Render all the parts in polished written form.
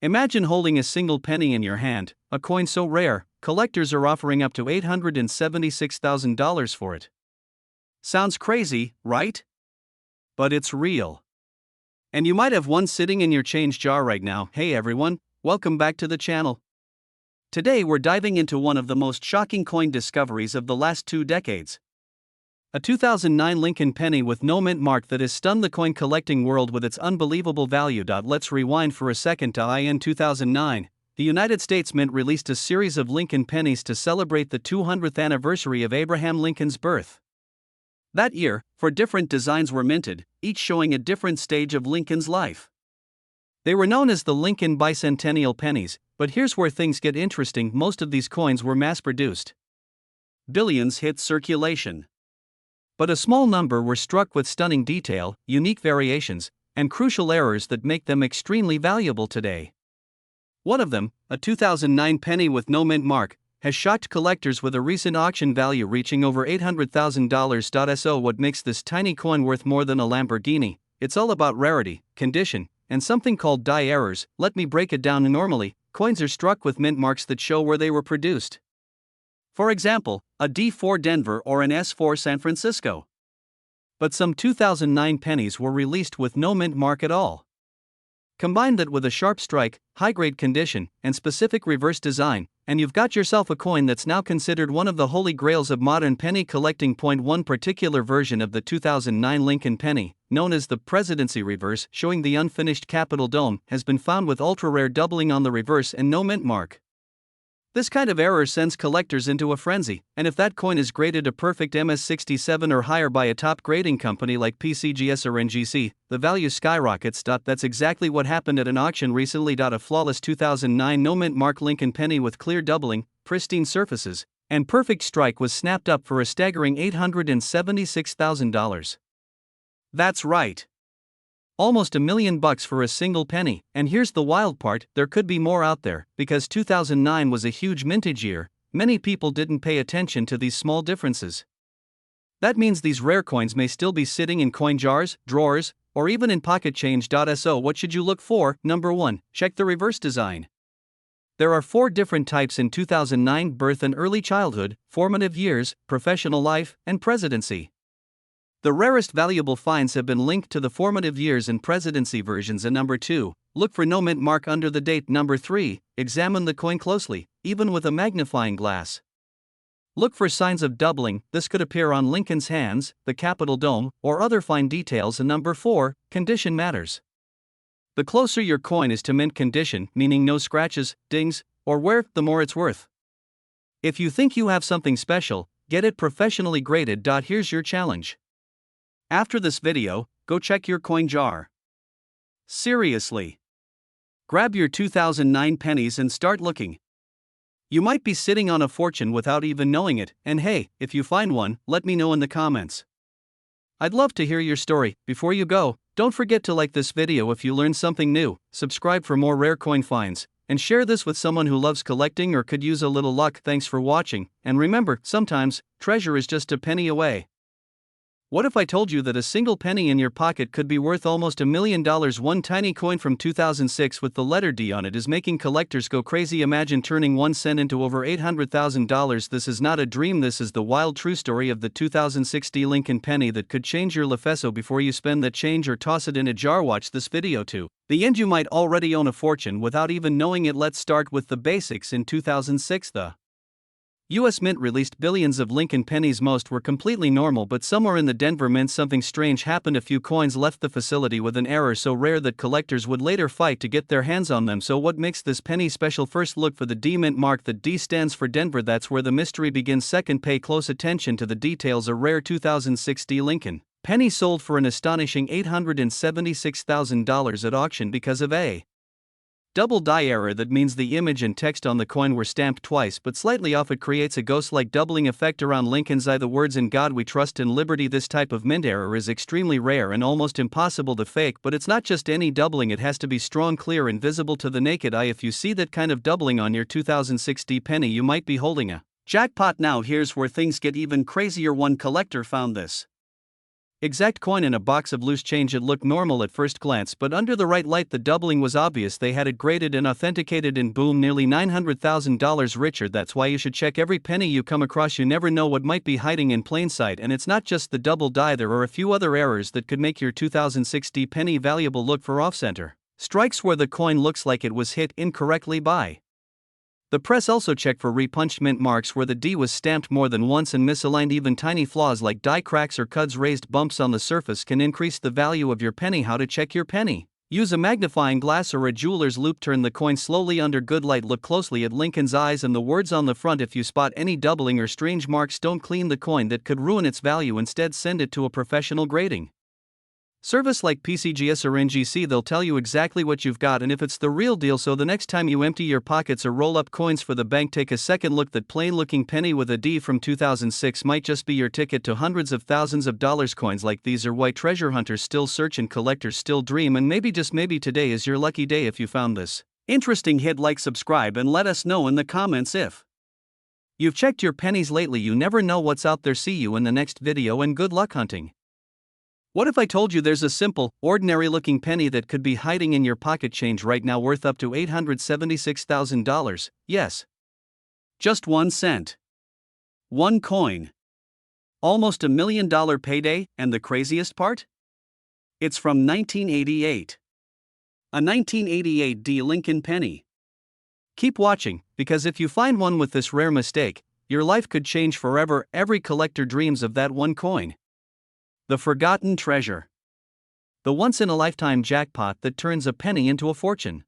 Imagine holding a single penny in your hand, a coin so rare, collectors are offering up to $876,000 for it. Sounds crazy, right? But it's real. And you might have one sitting in your change jar right now. Hey everyone, welcome back to the channel. Today we're diving into one of the most shocking coin discoveries of the last 2 decades. A 2009 Lincoln penny with no mint mark that has stunned the coin collecting world with its unbelievable value. Let's rewind for a second to in 2009. The United States Mint released a series of Lincoln pennies to celebrate the 200th anniversary of Abraham Lincoln's birth. That year, 4 different designs were minted, each showing a different stage of Lincoln's life. They were known as the Lincoln Bicentennial pennies, but here's where things get interesting: most of these coins were mass-produced. Billions hit circulation. But a small number were struck with stunning detail, unique variations, and crucial errors that make them extremely valuable today. One of them, a 2009 penny with no mint mark, has shocked collectors with a recent auction value reaching over $800,000. So what makes this tiny coin worth more than a Lamborghini? It's all about rarity, condition, and something called die errors. Let me break it down. Normally, coins are struck with mint marks that show where they were produced. For example, a D4 Denver or an S4 San Francisco. But some 2009 pennies were released with no mint mark at all. Combine that with a sharp strike, high-grade condition, and specific reverse design, and you've got yourself a coin that's now considered one of the holy grails of modern penny collecting. One particular version of the 2009 Lincoln penny, known as the Presidency Reverse, showing the unfinished Capitol Dome, has been found with ultra-rare doubling on the reverse and no mint mark. This kind of error sends collectors into a frenzy, and if that coin is graded a perfect MS67 or higher by a top grading company like PCGS or NGC, the value skyrockets. That's exactly what happened at an auction recently. A flawless 2009 no mint mark Lincoln penny with clear doubling, pristine surfaces, and perfect strike was snapped up for a staggering $876,000. That's right. Almost $1 million for a single penny, and here's the wild part: there could be more out there. Because 2009 was a huge mintage year, many people didn't pay attention to these small differences. That means these rare coins may still be sitting in coin jars, drawers, or even in pocket change. So what should you look for? Number 1, check the reverse design. There are 4 different types in 2009: birth and early childhood, formative years, professional life, and presidency. The rarest valuable finds have been linked to the formative years and presidency versions. And number 2, look for no mint mark under the date. Number 3, examine the coin closely, even with a magnifying glass. Look for signs of doubling. This could appear on Lincoln's hands, the Capitol Dome, or other fine details. And number 4, condition matters. The closer your coin is to mint condition, meaning no scratches, dings, or wear, the more it's worth. If you think you have something special, get it professionally graded. Here's your challenge. After this video, go check your coin jar. Seriously. Grab your 2009 pennies and start looking. You might be sitting on a fortune without even knowing it, and hey, if you find one, let me know in the comments. I'd love to hear your story. Before you go, don't forget to like this video if you learned something new, subscribe for more rare coin finds, and share this with someone who loves collecting or could use a little luck. Thanks for watching, and remember, sometimes, treasure is just a penny away. What if I told you that a single penny in your pocket could be worth almost $1 million? One tiny coin from 2006 with the letter D on it is making collectors go crazy. Imagine turning 1 cent into over $800,000. This is not a dream, this is the wild true story of the 2006 D Lincoln penny that could change your life. So before you spend that change or toss it in a jar, watch this video to the end. You might already own a fortune without even knowing it. Let's start with the basics. In 2006, the U.S. Mint released billions of Lincoln pennies. Most were completely normal, but somewhere in the Denver Mint something strange happened. A few coins left the facility with an error so rare that collectors would later fight to get their hands on them. So what makes this penny special? First, look for the D Mint mark. The D stands for Denver. That's where the mystery begins. Second, pay close attention to the details. A rare 2006 D Lincoln penny sold for an astonishing $876,000 at auction because of a double die error. That means the image and text on the coin were stamped twice but slightly off. It creates a ghost-like doubling effect around Lincoln's eye. The words "In God We Trust" and "Liberty." This type of mint error is extremely rare and almost impossible to fake, but it's not just any doubling, it has to be strong, clear, and visible to the naked eye. If you see that kind of doubling on your 2006 D penny, you might be holding a jackpot. Now here's where things get even crazier. One collector found this exact coin in a box of loose change. It looked normal at first glance, but under the right light the doubling was obvious. They had it graded and authenticated, and boom, nearly $900,000 richer. That's why you should check every penny you come across. You never know what might be hiding in plain sight. And it's not just the double die, there are a few other errors that could make your 2006 penny valuable. Look for off-center strikes where the coin looks like it was hit incorrectly by the press. Also check for repunched mint marks where the D was stamped more than once and misaligned. Even tiny flaws like die cracks or cuds, raised bumps on the surface, can increase the value of your penny. How to check your penny? Use a magnifying glass or a jeweler's loupe. Turn the coin slowly under good light. Look closely at Lincoln's eyes and the words on the front. If you spot any doubling or strange marks, don't clean the coin. That could ruin its value. Instead, send it to a professional grading service like PCGS or NGC. They'll tell you exactly what you've got and if it's the real deal. So the next time you empty your pockets or roll up coins for the bank, take a second look. That plain looking penny with a D from 2006 might just be your ticket to hundreds of thousands of dollars. Coins like these are why treasure hunters still search and collectors still dream. And maybe, just maybe, today is your lucky day. If you found this interesting, hit like, subscribe, and let us know in the comments if you've checked your pennies lately. You never know what's out there. See you in the next video and good luck hunting. What if I told you there's a simple, ordinary looking penny that could be hiding in your pocket change right now, worth up to $876,000? Yes. Just 1 cent. One coin. Almost $1 million payday, and the craziest part? It's from 1988. A 1988 D Lincoln penny. Keep watching, because if you find one with this rare mistake, your life could change forever. Every collector dreams of that one coin. The forgotten treasure. The once-in-a-lifetime jackpot that turns a penny into a fortune.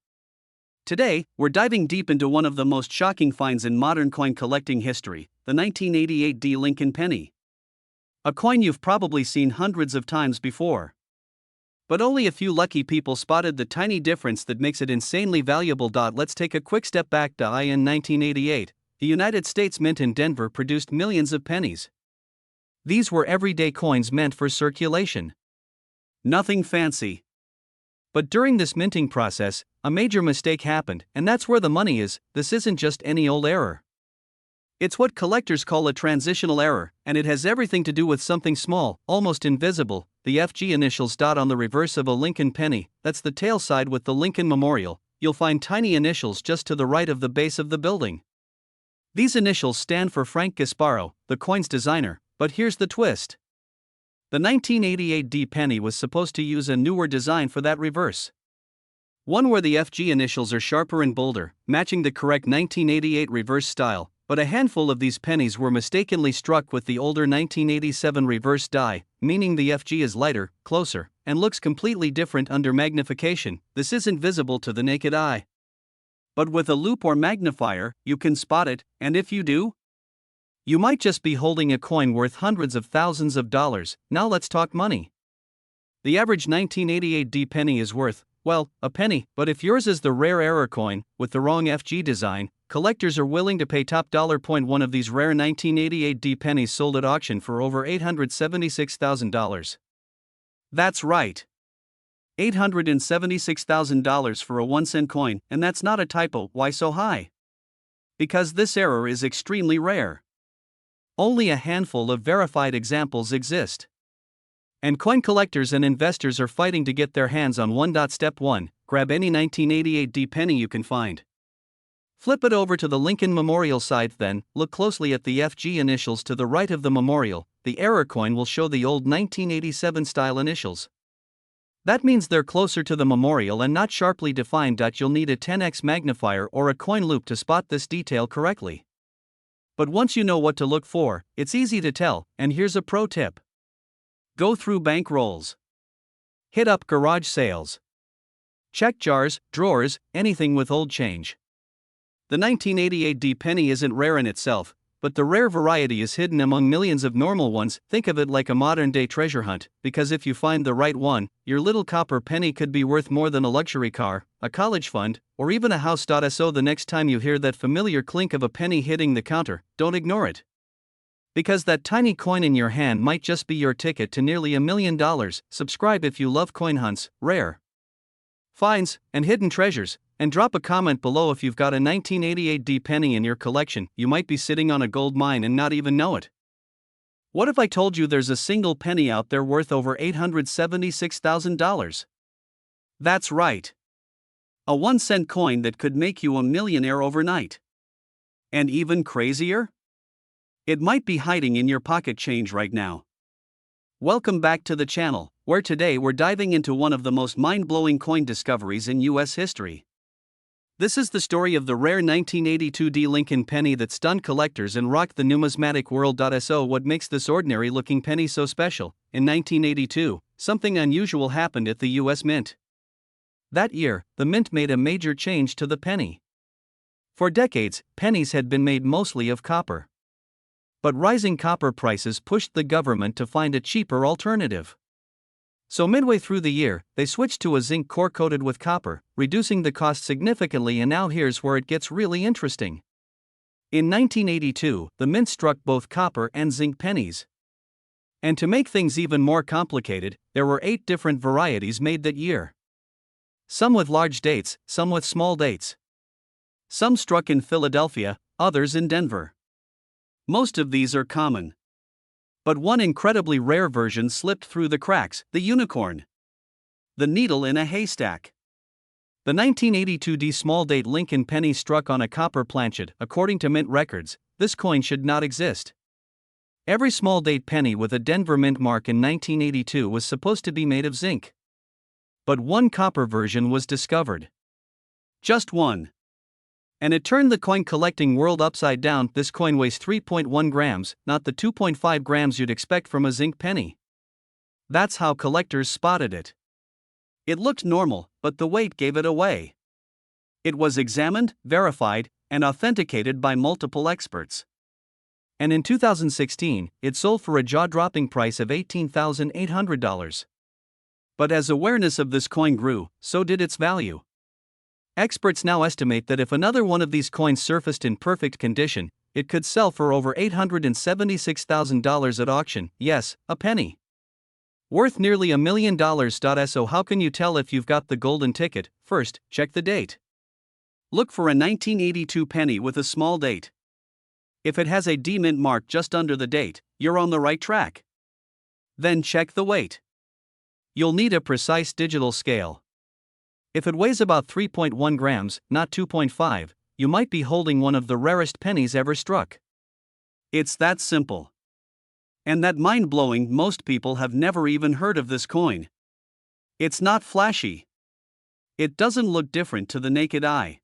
Today, we're diving deep into one of the most shocking finds in modern coin collecting history, the 1988 D Lincoln penny. A coin you've probably seen hundreds of times before. But only a few lucky people spotted the tiny difference that makes it insanely valuable. Let's take a quick step back. In 1988, the United States Mint in Denver produced millions of pennies. These were everyday coins meant for circulation. Nothing fancy. But during this minting process, a major mistake happened, and that's where the money is. This isn't just any old error. It's what collectors call a transitional error, and it has everything to do with something small, almost invisible, the FG initials. On the reverse of a Lincoln penny, that's the tail side with the Lincoln Memorial, you'll find tiny initials just to the right of the base of the building. These initials stand for Frank Gasparo, the coin's designer. But here's the twist. The 1988 D penny was supposed to use a newer design for that reverse. One where the FG initials are sharper and bolder, matching the correct 1988 reverse style, but a handful of these pennies were mistakenly struck with the older 1987 reverse die, meaning the FG is lighter, closer, and looks completely different under magnification. This isn't visible to the naked eye. But with a loupe or magnifier, you can spot it, and if you do, you might just be holding a coin worth hundreds of thousands of dollars. Now let's talk money. The average 1988 D penny is worth, well, a penny, but if yours is the rare error coin, with the wrong FG design, collectors are willing to pay top dollar. One of these rare 1988 D pennies sold at auction for over $876,000. That's right. $876,000 for a 1 cent coin, and that's not a typo. Why so high? Because this error is extremely rare. Only a handful of verified examples exist. And coin collectors and investors are fighting to get their hands on one. Step 1. Grab any 1988 D penny you can find. Flip it over to the Lincoln Memorial side, then look closely at the FG initials to the right of the memorial. The error coin will show the old 1987 style initials. That means they're closer to the memorial and not sharply defined. You'll need a 10x magnifier or a coin loupe to spot this detail correctly. But once you know what to look for, it's easy to tell, and here's a pro tip. Go through bank rolls. Hit up garage sales. Check jars, drawers, anything with old change. The 1988 D penny isn't rare in itself, but the rare variety is hidden among millions of normal ones. Think of it like a modern-day treasure hunt, because if you find the right one, your little copper penny could be worth more than a luxury car, a college fund, or even a house. So the next time you hear that familiar clink of a penny hitting the counter, don't ignore it. Because that tiny coin in your hand might just be your ticket to nearly $1 million. Subscribe if you love coin hunts, rare finds, and hidden treasures, and drop a comment below if you've got a 1988 D penny in your collection. You might be sitting on a gold mine and not even know it. What if I told you there's a single penny out there worth over $876,000? That's right. A 1-cent coin that could make you a millionaire overnight. And even crazier? It might be hiding in your pocket change right now. Welcome back to the channel, where today we're diving into one of the most mind-blowing coin discoveries in US history. This is the story of the rare 1982 D Lincoln penny that stunned collectors and rocked the numismatic world. So what makes this ordinary-looking penny so special? In 1982, something unusual happened at the US Mint. That year, the Mint made a major change to the penny. For decades, pennies had been made mostly of copper. But rising copper prices pushed the government to find a cheaper alternative. So midway through the year, they switched to a zinc core coated with copper, reducing the cost significantly. And now here's where it gets really interesting. In 1982, the Mint struck both copper and zinc pennies. And to make things even more complicated, there were 8 different varieties made that year. Some with large dates, some with small dates. Some struck in Philadelphia, others in Denver. Most of these are common. But one incredibly rare version slipped through the cracks: the unicorn. The needle in a haystack. The 1982 D small date Lincoln penny struck on a copper planchet. According to Mint records, this coin should not exist. Every small date penny with a Denver Mint mark in 1982 was supposed to be made of zinc. But one copper version was discovered. Just one. And it turned the coin collecting world upside down. This coin weighs 3.1 grams, not the 2.5 grams you'd expect from a zinc penny. That's how collectors spotted it. It looked normal, but the weight gave it away. It was examined, verified, and authenticated by multiple experts. And in 2016, it sold for a jaw-dropping price of $18,800. But as awareness of this coin grew, so did its value. Experts now estimate that if another one of these coins surfaced in perfect condition, it could sell for over $876,000 at auction. Yes, a penny. Worth nearly $1 million. So how can you tell if you've got the golden ticket? First, check the date. Look for a 1982 penny with a small date. If it has a D Mint mark just under the date, you're on the right track. Then check the weight. You'll need a precise digital scale. If it weighs about 3.1 grams, not 2.5, you might be holding one of the rarest pennies ever struck. It's that simple. And that mind-blowing. Most people have never even heard of this coin. It's not flashy. It doesn't look different to the naked eye.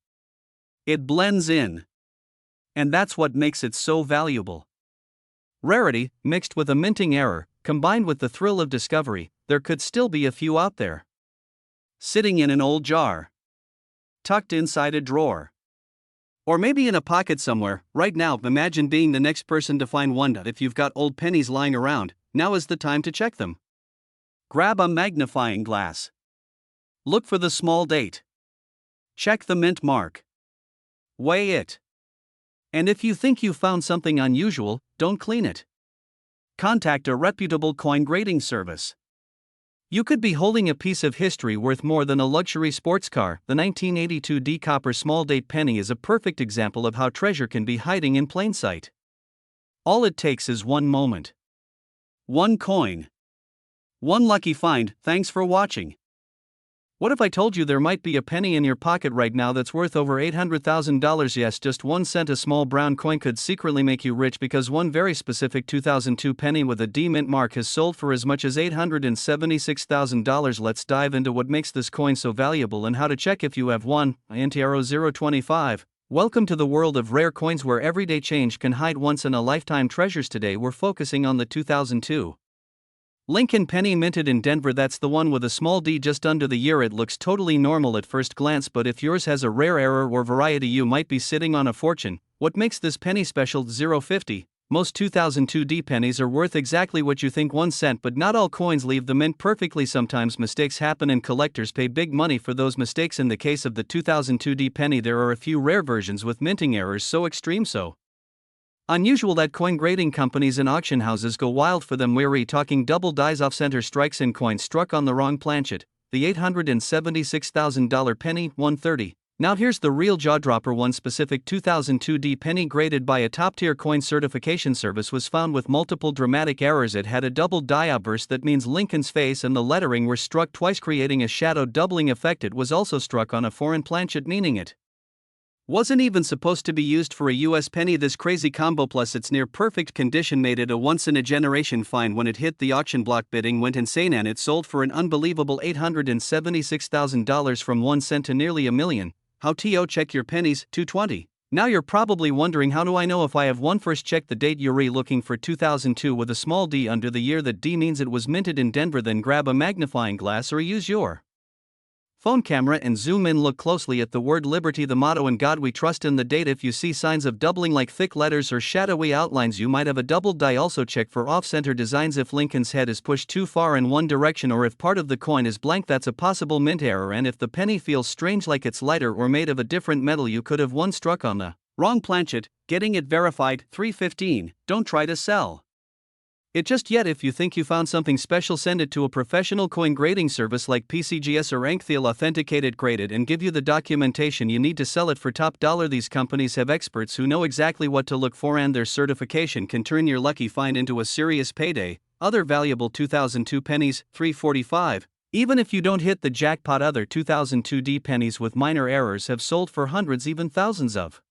It blends in. And that's what makes it so valuable. Rarity, mixed with a minting error, combined with the thrill of discovery, there could still be a few out there. Sitting in an old jar. Tucked inside a drawer. Or maybe in a pocket somewhere. Right now, imagine being the next person to find one. If you've got old pennies lying around, now is the time to check them. Grab a magnifying glass. Look for the small date. Check the mint mark. Weigh it. And if you think you found something unusual, don't clean it. Contact a reputable coin grading service. You could be holding a piece of history worth more than a luxury sports car. The 1982 D copper small date penny is a perfect example of how treasure can be hiding in plain sight. All it takes is one moment. One coin. One lucky find. Thanks for watching. What if I told you there might be a penny in your pocket right now that's worth over $800,000? Yes, just 1 cent. A small brown coin could secretly make you rich because one very specific 2002 penny with a D Mint mark has sold for as much as $876,000. Let's dive into what makes this coin so valuable and how to check if you have one. Antiaro 025. Welcome to the world of rare coins where everyday change can hide once-in-a-lifetime treasures. Today we're focusing on the 2002 Lincoln penny minted in Denver. That's the one with a small d just under the year. It looks totally normal at first glance, but if yours has a rare error or variety, you might be sitting on a fortune. What makes this penny special? 050. Most 2002 D pennies are worth exactly what you think, 1 cent, but not all coins leave the mint perfectly. Sometimes mistakes happen and collectors pay big money for those mistakes. In the case of the 2002 D penny, there are a few rare versions with minting errors so extreme, so unusual that coin grading companies and auction houses go wild for them. We're talking double dies, off-center strikes, and coins struck on the wrong planchet. The $876,000 penny, 130. Now here's the real jaw-dropper. One specific 2002 penny graded by a top-tier coin certification service was found with multiple dramatic errors. It had a double die outburst, that means Lincoln's face and the lettering were struck twice, creating a shadow doubling effect. It was also struck on a foreign planchet, meaning it wasn't even supposed to be used for a US penny. This crazy combo plus its near perfect condition made it a once-in-a-generation find. When it hit the auction block, bidding went insane and it sold for an unbelievable $876,000, from 1 cent to nearly $1 million. How to check your pennies? 220. Now you're probably wondering, how do I know if I have one? First, check the date. You're looking for 2002 with a small d under the year. That D means it was minted in Denver. Then grab a magnifying glass or use your phone camera and zoom in. Look closely at the word liberty, the motto, "In God we trust." In the date, if you see signs of doubling like thick letters or shadowy outlines, you might have a double die. Also check for off-center designs. If Lincoln's head is pushed too far in one direction or if part of the coin is blank, that's a possible mint error. And if the penny feels strange, like it's lighter or made of a different metal, you could have one struck on the wrong planchet. Getting it verified. 315. Don't try to sell it just yet. If you think you found something special, send it to a professional coin grading service like PCGS or Ank. They'll authenticate it, grade it, and give you the documentation you need to sell it for top dollar. These companies have experts who know exactly what to look for, and their certification can turn your lucky find into a serious payday. Other valuable 2002 pennies. 345. Even if you don't hit the jackpot, other 2002 pennies with minor errors have sold for hundreds, even thousands of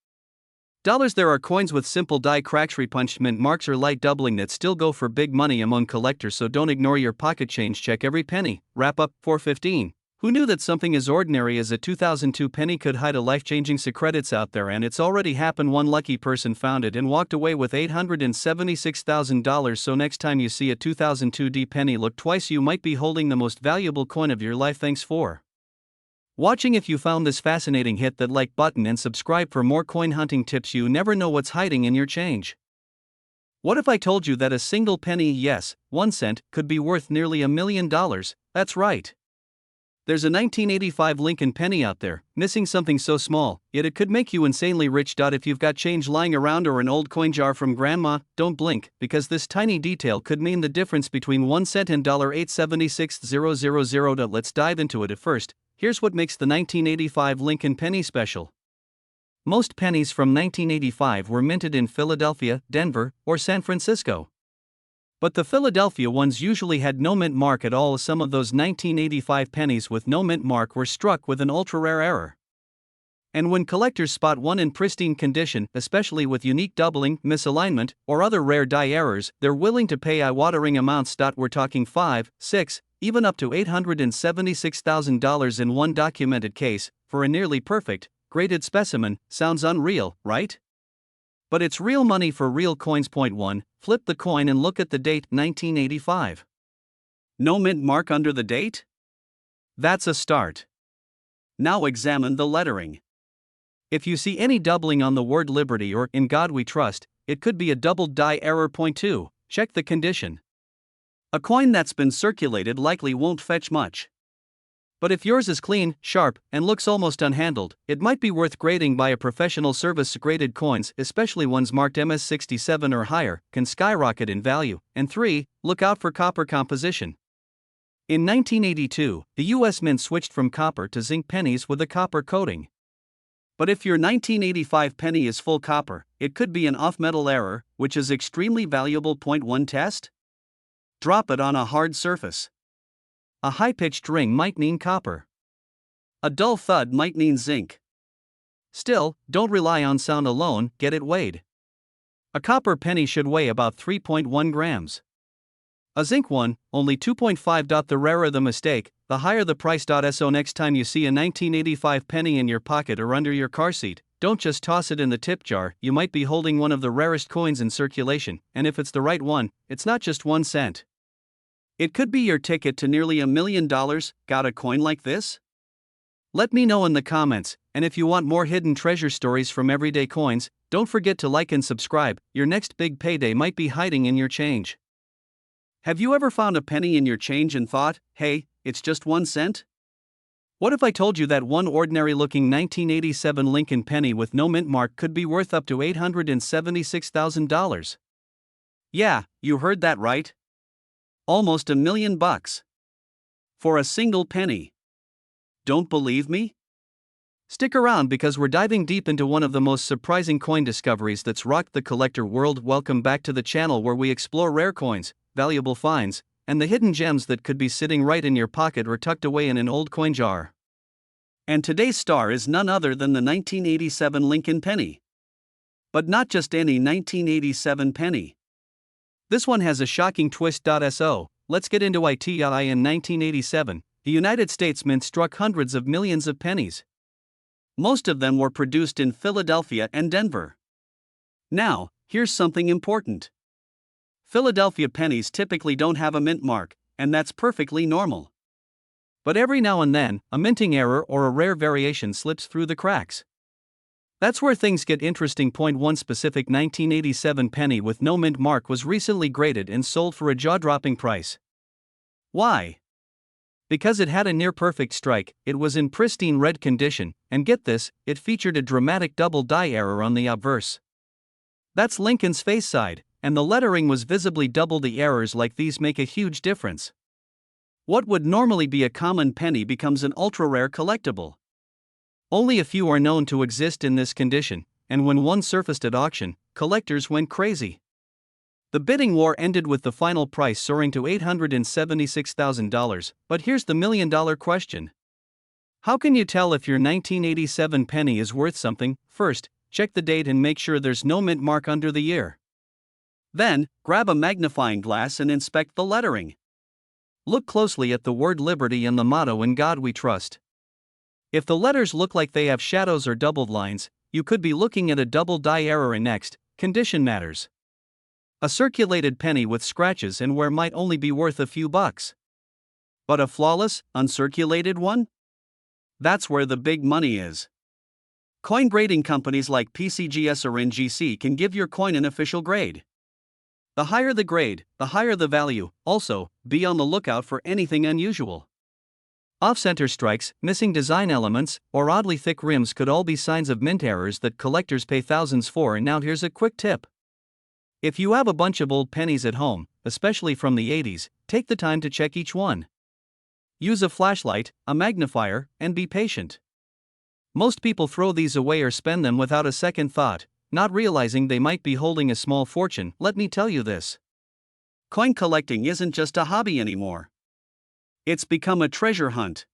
dollars. There are coins with simple die cracks, repunched mint marks, or light doubling that still go for big money among collectors, so don't ignore your pocket change. Check every penny. Wrap up. 415. Who knew that something as ordinary as a 2002 penny could hide a life-changing secret? It's out there, and it's already happened. One lucky person found it and walked away with $876,000. So next time you see a 2002 penny, look twice. You might be holding the most valuable coin of your life. Thanks for watching. If you found this fascinating, hit that like button and subscribe for more coin hunting tips. You never know what's hiding in your change. What if I told you that a single penny, yes, 1 cent, could be worth nearly $1 million? That's right. There's a 1985 Lincoln penny out there, missing something so small, yet it could make you insanely rich. If you've got change lying around or an old coin jar from grandma, don't blink, because this tiny detail could mean the difference between 1 cent and $876,000. Let's dive into it. At first, here's what makes the 1985 Lincoln penny special. Most pennies from 1985 were minted in Philadelphia, Denver, or San Francisco. But the Philadelphia ones usually had no mint mark at all. Some of those 1985 pennies with no mint mark were struck with an ultra-rare error. And when collectors spot one in pristine condition, especially with unique doubling, misalignment, or other rare die errors, they're willing to pay eye-watering amounts. We're talking 5, 6, even up to $876,000 in one documented case, for a nearly perfect, graded specimen. Sounds unreal, right? But it's real money for real coins. Point 1, flip the coin and look at the date. 1985. No mint mark under the date? That's a start. Now examine the lettering. If you see any doubling on the word liberty or "In God we trust," it could be a double die error. Point 2, check the condition. A coin that's been circulated likely won't fetch much. But if yours is clean, sharp, and looks almost unhandled, it might be worth grading by a professional service. Graded coins, especially ones marked MS67 or higher, can skyrocket in value. And 3, look out for copper composition. In 1982, the US Mint switched from copper to zinc pennies with a copper coating. But if your 1985 penny is full copper, it could be an off-metal error, which is extremely valuable. Point 1, test. Drop it on a hard surface. A high-pitched ring might mean copper. A dull thud might mean zinc. Still, don't rely on sound alone, get it weighed. A copper penny should weigh about 3.1 grams. A zinc one, only 2.5. The rarer the mistake, the higher the price. So next time you see a 1985 penny in your pocket or under your car seat, don't just toss it in the tip jar. You might be holding one of the rarest coins in circulation, and if it's the right one, it's not just 1 cent. It could be your ticket to nearly $1 million. Got a coin like this? Let me know in the comments, and if you want more hidden treasure stories from everyday coins, don't forget to like and subscribe. Your next big payday might be hiding in your change. Have you ever found a penny in your change and thought, hey, it's just 1 cent? What if I told you that one ordinary-looking 1987 Lincoln penny with no mint mark could be worth up to $876,000? Yeah, you heard that right. Almost $1 million. For a single penny. Don't believe me? Stick around because we're diving deep into one of the most surprising coin discoveries that's rocked the collector world. Welcome back to the channel where we explore rare coins, valuable finds, and the hidden gems that could be sitting right in your pocket or tucked away in an old coin jar. And today's star is none other than the 1987 Lincoln penny. But not just any 1987 penny. This one has a shocking twist. So, let's get into it. In 1987, the United States Mint struck hundreds of millions of pennies. Most of them were produced in Philadelphia and Denver. Now, here's something important. Philadelphia pennies typically don't have a mint mark, and that's perfectly normal. But every now and then, a minting error or a rare variation slips through the cracks. That's where things get interesting. One specific 1987 penny with no mint mark was recently graded and sold for a jaw-dropping price. Why? Because it had a near-perfect strike, it was in pristine red condition, and get this, it featured a dramatic double die error on the obverse. That's Lincoln's face side, and the lettering was visibly double. The errors like these make a huge difference. What would normally be a common penny becomes an ultra-rare collectible. Only a few are known to exist in this condition, and when one surfaced at auction, collectors went crazy. The bidding war ended with the final price soaring to $876,000, but here's the million-dollar question. How can you tell if your 1987 penny is worth something? First, check the date and make sure there's no mint mark under the year. Then, grab a magnifying glass and inspect the lettering. Look closely at the word Liberty and the motto "In God We Trust." If the letters look like they have shadows or doubled lines, you could be looking at a double die error. And next, condition matters. A circulated penny with scratches and wear might only be worth a few bucks. But a flawless, uncirculated one? That's where the big money is. Coin grading companies like PCGS or NGC can give your coin an official grade. The higher the grade, the higher the value. Also, be on the lookout for anything unusual. Off-center strikes, missing design elements, or oddly thick rims could all be signs of mint errors that collectors pay thousands for. And now here's a quick tip. If you have a bunch of old pennies at home, especially from the 80s, take the time to check each one. Use a flashlight, a magnifier, and be patient. Most people throw these away or spend them without a second thought, not realizing they might be holding a small fortune. Let me tell you this. Coin collecting isn't just a hobby anymore. It's become a treasure hunt.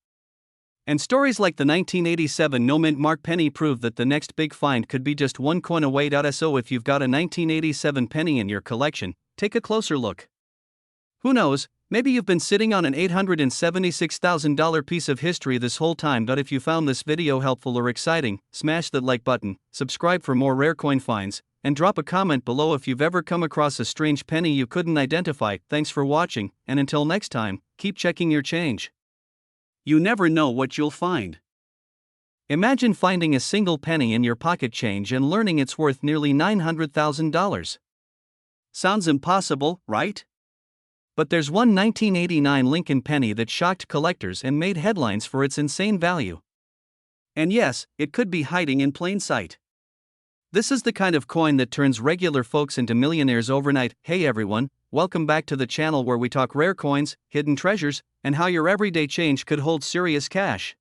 And stories like the 1987 no mint mark penny prove that the next big find could be just one coin away. So if you've got a 1987 penny in your collection, take a closer look. Who knows, maybe you've been sitting on an $876,000 piece of history this whole time. If you found this video helpful or exciting, smash that like button, subscribe for more rare coin finds, and drop a comment below if you've ever come across a strange penny you couldn't identify. Thanks for watching, and until next time, keep checking your change. You never know what you'll find. Imagine finding a single penny in your pocket change and learning it's worth nearly $900,000. Sounds impossible, right? But there's one 1989 Lincoln penny that shocked collectors and made headlines for its insane value. And yes, it could be hiding in plain sight. This is the kind of coin that turns regular folks into millionaires overnight. Hey everyone, welcome back to the channel where we talk rare coins, hidden treasures, and how your everyday change could hold serious cash.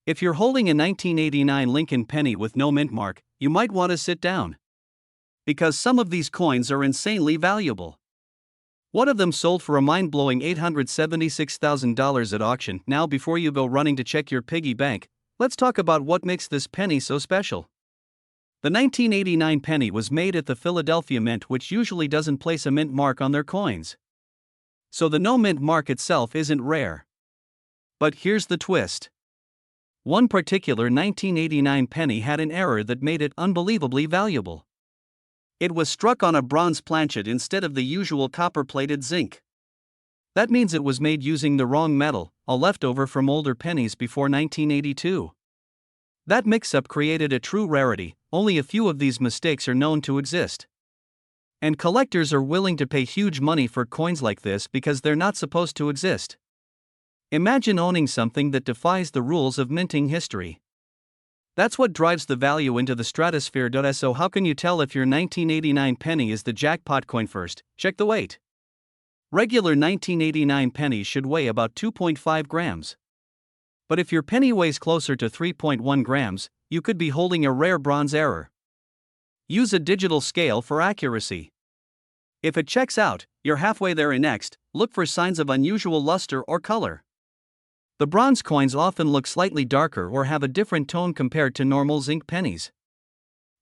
If you're holding a 1989 Lincoln penny with no mint mark, you might want to sit down. Because some of these coins are insanely valuable. One of them sold for a mind-blowing $876,000 at auction. Now before you go running to check your piggy bank, let's talk about what makes this penny so special. The 1989 penny was made at the Philadelphia Mint, which usually doesn't place a mint mark on their coins. So the no mint mark itself isn't rare. But here's the twist. One particular 1989 penny had an error that made it unbelievably valuable. It was struck on a bronze planchet instead of the usual copper-plated zinc. That means it was made using the wrong metal, a leftover from older pennies before 1982. That mix-up created a true rarity. Only a few of these mistakes are known to exist. And collectors are willing to pay huge money for coins like this because they're not supposed to exist. Imagine owning something that defies the rules of minting history. That's what drives the value into the stratosphere. So how can you tell if your 1989 penny is the jackpot coin? First, check the weight. Regular 1989 pennies should weigh about 2.5 grams. But if your penny weighs closer to 3.1 grams, you could be holding a rare bronze error. Use a digital scale for accuracy. If it checks out, you're halfway there. Next, look for signs of unusual luster or color. The bronze coins often look slightly darker or have a different tone compared to normal zinc pennies.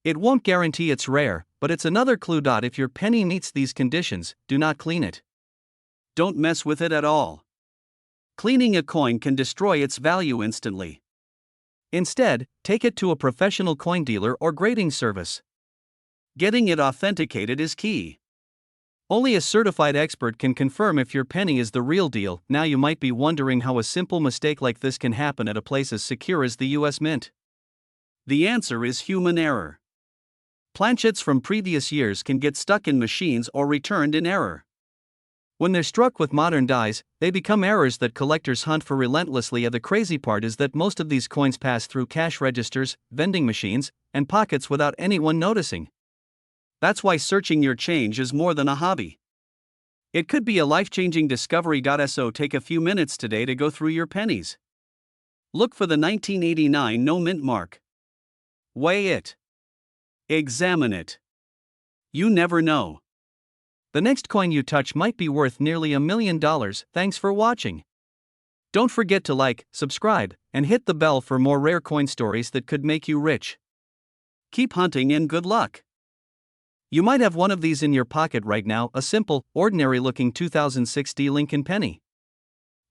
It won't guarantee it's rare, but it's another clue. If your penny meets these conditions, do not clean it. Don't mess with it at all. Cleaning a coin can destroy its value instantly. Instead, take it to a professional coin dealer or grading service. Getting it authenticated is key. Only a certified expert can confirm if your penny is the real deal. Now you might be wondering how a simple mistake like this can happen at a place as secure as the US Mint. The answer is human error. Planchets from previous years can get stuck in machines or returned in error. When they're struck with modern dies, they become errors that collectors hunt for relentlessly. The crazy part is that most of these coins pass through cash registers, vending machines, and pockets without anyone noticing. That's why searching your change is more than a hobby. It could be a life-changing discovery. So take a few minutes today to go through your pennies. Look for the 1989 no mint mark. Weigh it. Examine it. You never know. The next coin you touch might be worth nearly $1 million. Thanks for watching. Don't forget to like, subscribe, and hit the bell for more rare coin stories that could make you rich. Keep hunting and good luck. You might have one of these in your pocket right now, a simple, ordinary-looking 2006 Lincoln penny.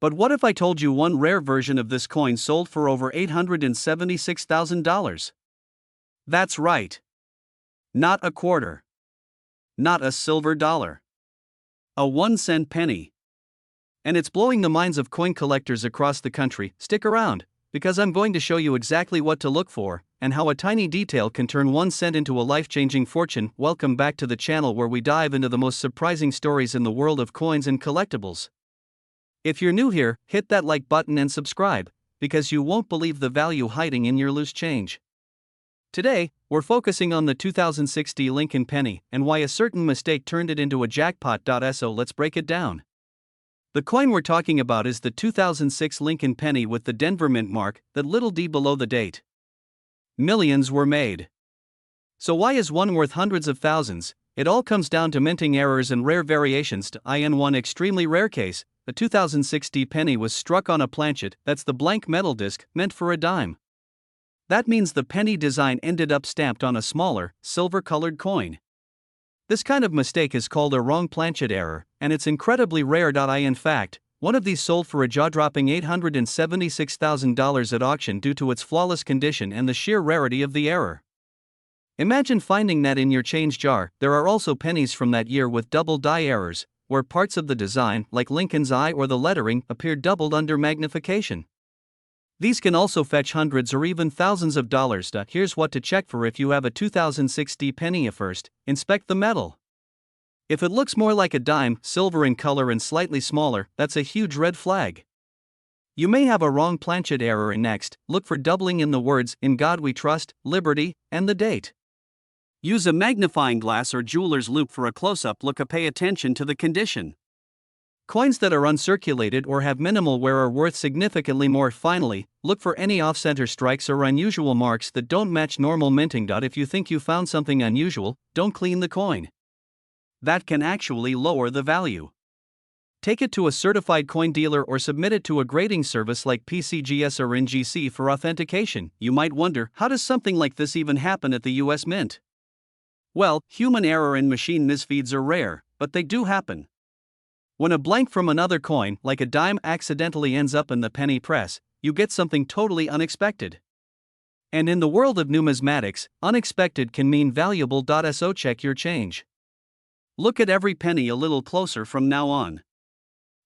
But what if I told you one rare version of this coin sold for over $876,000? That's right. Not a quarter. Not a silver dollar. A 1-cent penny. And it's blowing the minds of coin collectors across the country. Stick around, because I'm going to show you exactly what to look for, and how a tiny detail can turn 1 cent into a life-changing fortune. Welcome back to the channel where we dive into the most surprising stories in the world of coins and collectibles. If you're new here, hit that like button and subscribe, because you won't believe the value hiding in your loose change. Today, we're focusing on the 2006 Lincoln penny and why a certain mistake turned it into a jackpot. So let's break it down. The coin we're talking about is the 2006 Lincoln penny with the Denver Mint mark, that little d below the date. Millions were made. So why is one worth hundreds of thousands? It all comes down to minting errors and rare variations. In one extremely rare case, the 2006 penny was struck on a planchet, that's the blank metal disc, meant for a dime. That means the penny design ended up stamped on a smaller, silver-colored coin. This kind of mistake is called a wrong planchet error, and it's incredibly rare. In fact, one of these sold for a jaw-dropping $876,000 at auction due to its flawless condition and the sheer rarity of the error. Imagine finding that in your change jar. There are also pennies from that year with double die errors, where parts of the design, like Lincoln's eye or the lettering, appear doubled under magnification. These can also fetch hundreds or even thousands of dollars. Here's what to check for if you have a 2006 penny. First, inspect the metal. If it looks more like a dime, silver in color and slightly smaller, that's a huge red flag. You may have a wrong planchet error. Next, look for doubling in the words "In God We Trust," "Liberty," and the date. Use a magnifying glass or jeweler's loupe for a close-up look. Pay attention to the condition. Coins that are uncirculated or have minimal wear are worth significantly more. Finally, look for any off-center strikes or unusual marks that don't match normal minting. If you think you found something unusual, don't clean the coin. That can actually lower the value. Take it to a certified coin dealer or submit it to a grading service like PCGS or NGC for authentication. You might wonder, how does something like this even happen at the US Mint? Well, human error and machine misfeeds are rare, but they do happen. When a blank from another coin, like a dime, accidentally ends up in the penny press, you get something totally unexpected. And in the world of numismatics, unexpected can mean valuable. So check your change. Look at every penny a little closer from now on.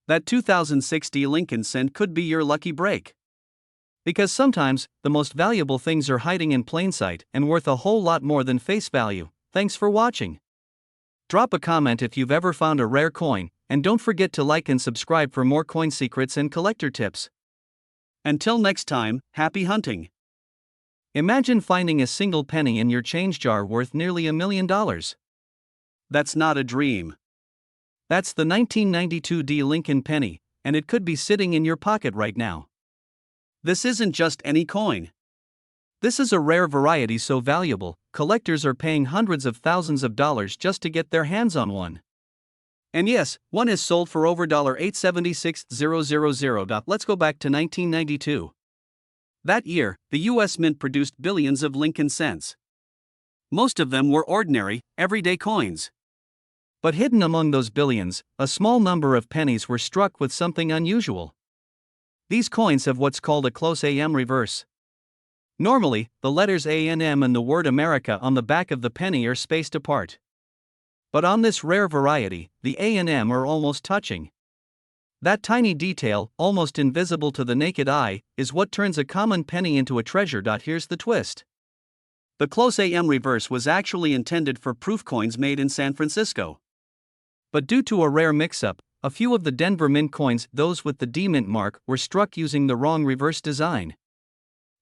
That 2006 Lincoln cent could be your lucky break. Because sometimes, the most valuable things are hiding in plain sight and worth a whole lot more than face value. Thanks for watching. Drop a comment if you've ever found a rare coin, and don't forget to like and subscribe for more coin secrets and collector tips. Until next time, happy hunting. Imagine finding a single penny in your change jar worth nearly $1 million. That's not a dream. That's the 1992 Lincoln penny, and it could be sitting in your pocket right now. This isn't just any coin. This is a rare variety so valuable, collectors are paying hundreds of thousands of dollars just to get their hands on one. And yes, one is sold for over $876,000. Let's go back to 1992. That year, the US Mint produced billions of Lincoln cents. Most of them were ordinary, everyday coins. But hidden among those billions, a small number of pennies were struck with something unusual. These coins have what's called a close AM reverse. Normally, the letters A and M and the word America on the back of the penny are spaced apart. But on this rare variety, the A and M are almost touching. That tiny detail, almost invisible to the naked eye, is what turns a common penny into a treasure. Here's the twist. The close AM reverse was actually intended for proof coins made in San Francisco. But due to a rare mix-up, a few of the Denver Mint coins, those with the D Mint mark, were struck using the wrong reverse design.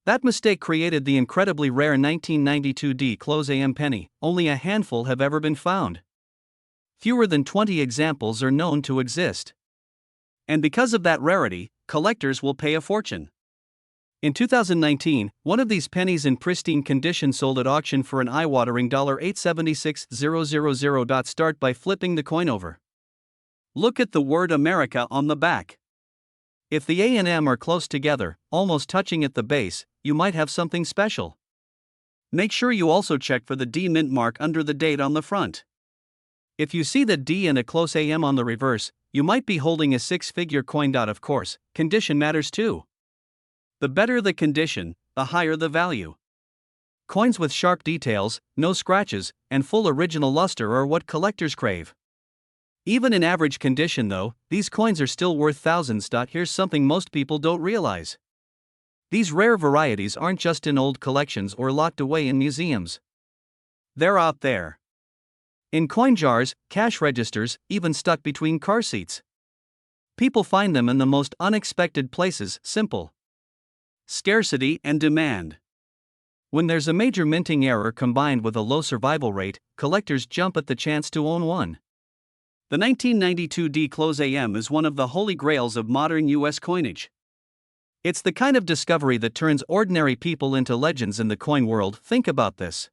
That mistake created the incredibly rare 1992 D close AM penny. Only a handful have ever been found. Fewer than 20 examples are known to exist. And because of that rarity, collectors will pay a fortune. In 2019, one of these pennies in pristine condition sold at auction for an eye-watering $876,000. Start by flipping the coin over. Look at the word America on the back. If the A and M are close together, almost touching at the base, you might have something special. Make sure you also check for the D Mint mark under the date on the front. If you see the D and a close AM on the reverse, you might be holding a six-figure coin. Of course, condition matters too. The better the condition, the higher the value. Coins with sharp details, no scratches, and full original luster are what collectors crave. Even in average condition though, these coins are still worth thousands. Here's something most people don't realize. These rare varieties aren't just in old collections or locked away in museums. They're out there. In coin jars, cash registers, even stuck between car seats. People find them in the most unexpected places. Simple. Scarcity and demand. When there's a major minting error combined with a low survival rate, collectors jump at the chance to own one. The 1992 D close AM is one of the holy grails of modern US coinage. It's the kind of discovery that turns ordinary people into legends in the coin world. Think about this.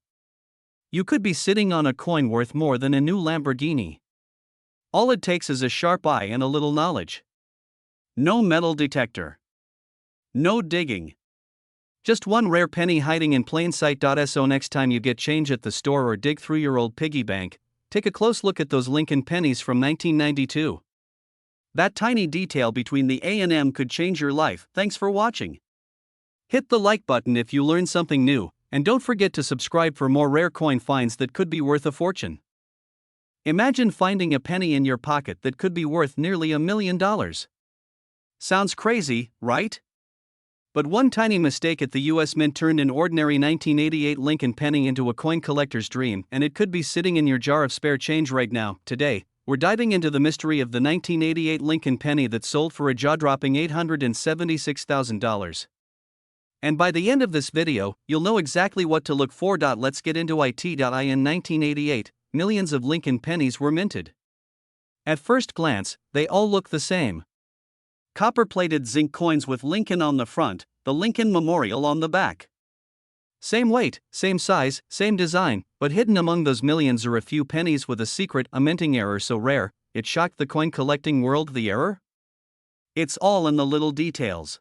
You could be sitting on a coin worth more than a new Lamborghini. All it takes is a sharp eye and a little knowledge. No metal detector. No digging. Just one rare penny hiding in plain sight. So next time you get change at the store or dig through your old piggy bank, take a close look at those Lincoln pennies from 1992. That tiny detail between the A and M could change your life. Thanks for watching. Hit the like button if you learned something new, and don't forget to subscribe for more rare coin finds that could be worth a fortune. Imagine finding a penny in your pocket that could be worth nearly $1 million. Sounds crazy, right? But one tiny mistake at the US Mint turned an ordinary 1988 Lincoln penny into a coin collector's dream, and it could be sitting in your jar of spare change right now. Today, we're diving into the mystery of the 1988 Lincoln penny that sold for a jaw-dropping $876,000. And by the end of this video, you'll know exactly what to look for. Let's get into it. In 1988, millions of Lincoln pennies were minted. At first glance, they all look the same. Copper-plated zinc coins with Lincoln on the front, the Lincoln Memorial on the back. Same weight, same size, same design, but hidden among those millions are a few pennies with a secret, a minting error so rare, it shocked the coin collecting world. The error? It's all in the little details.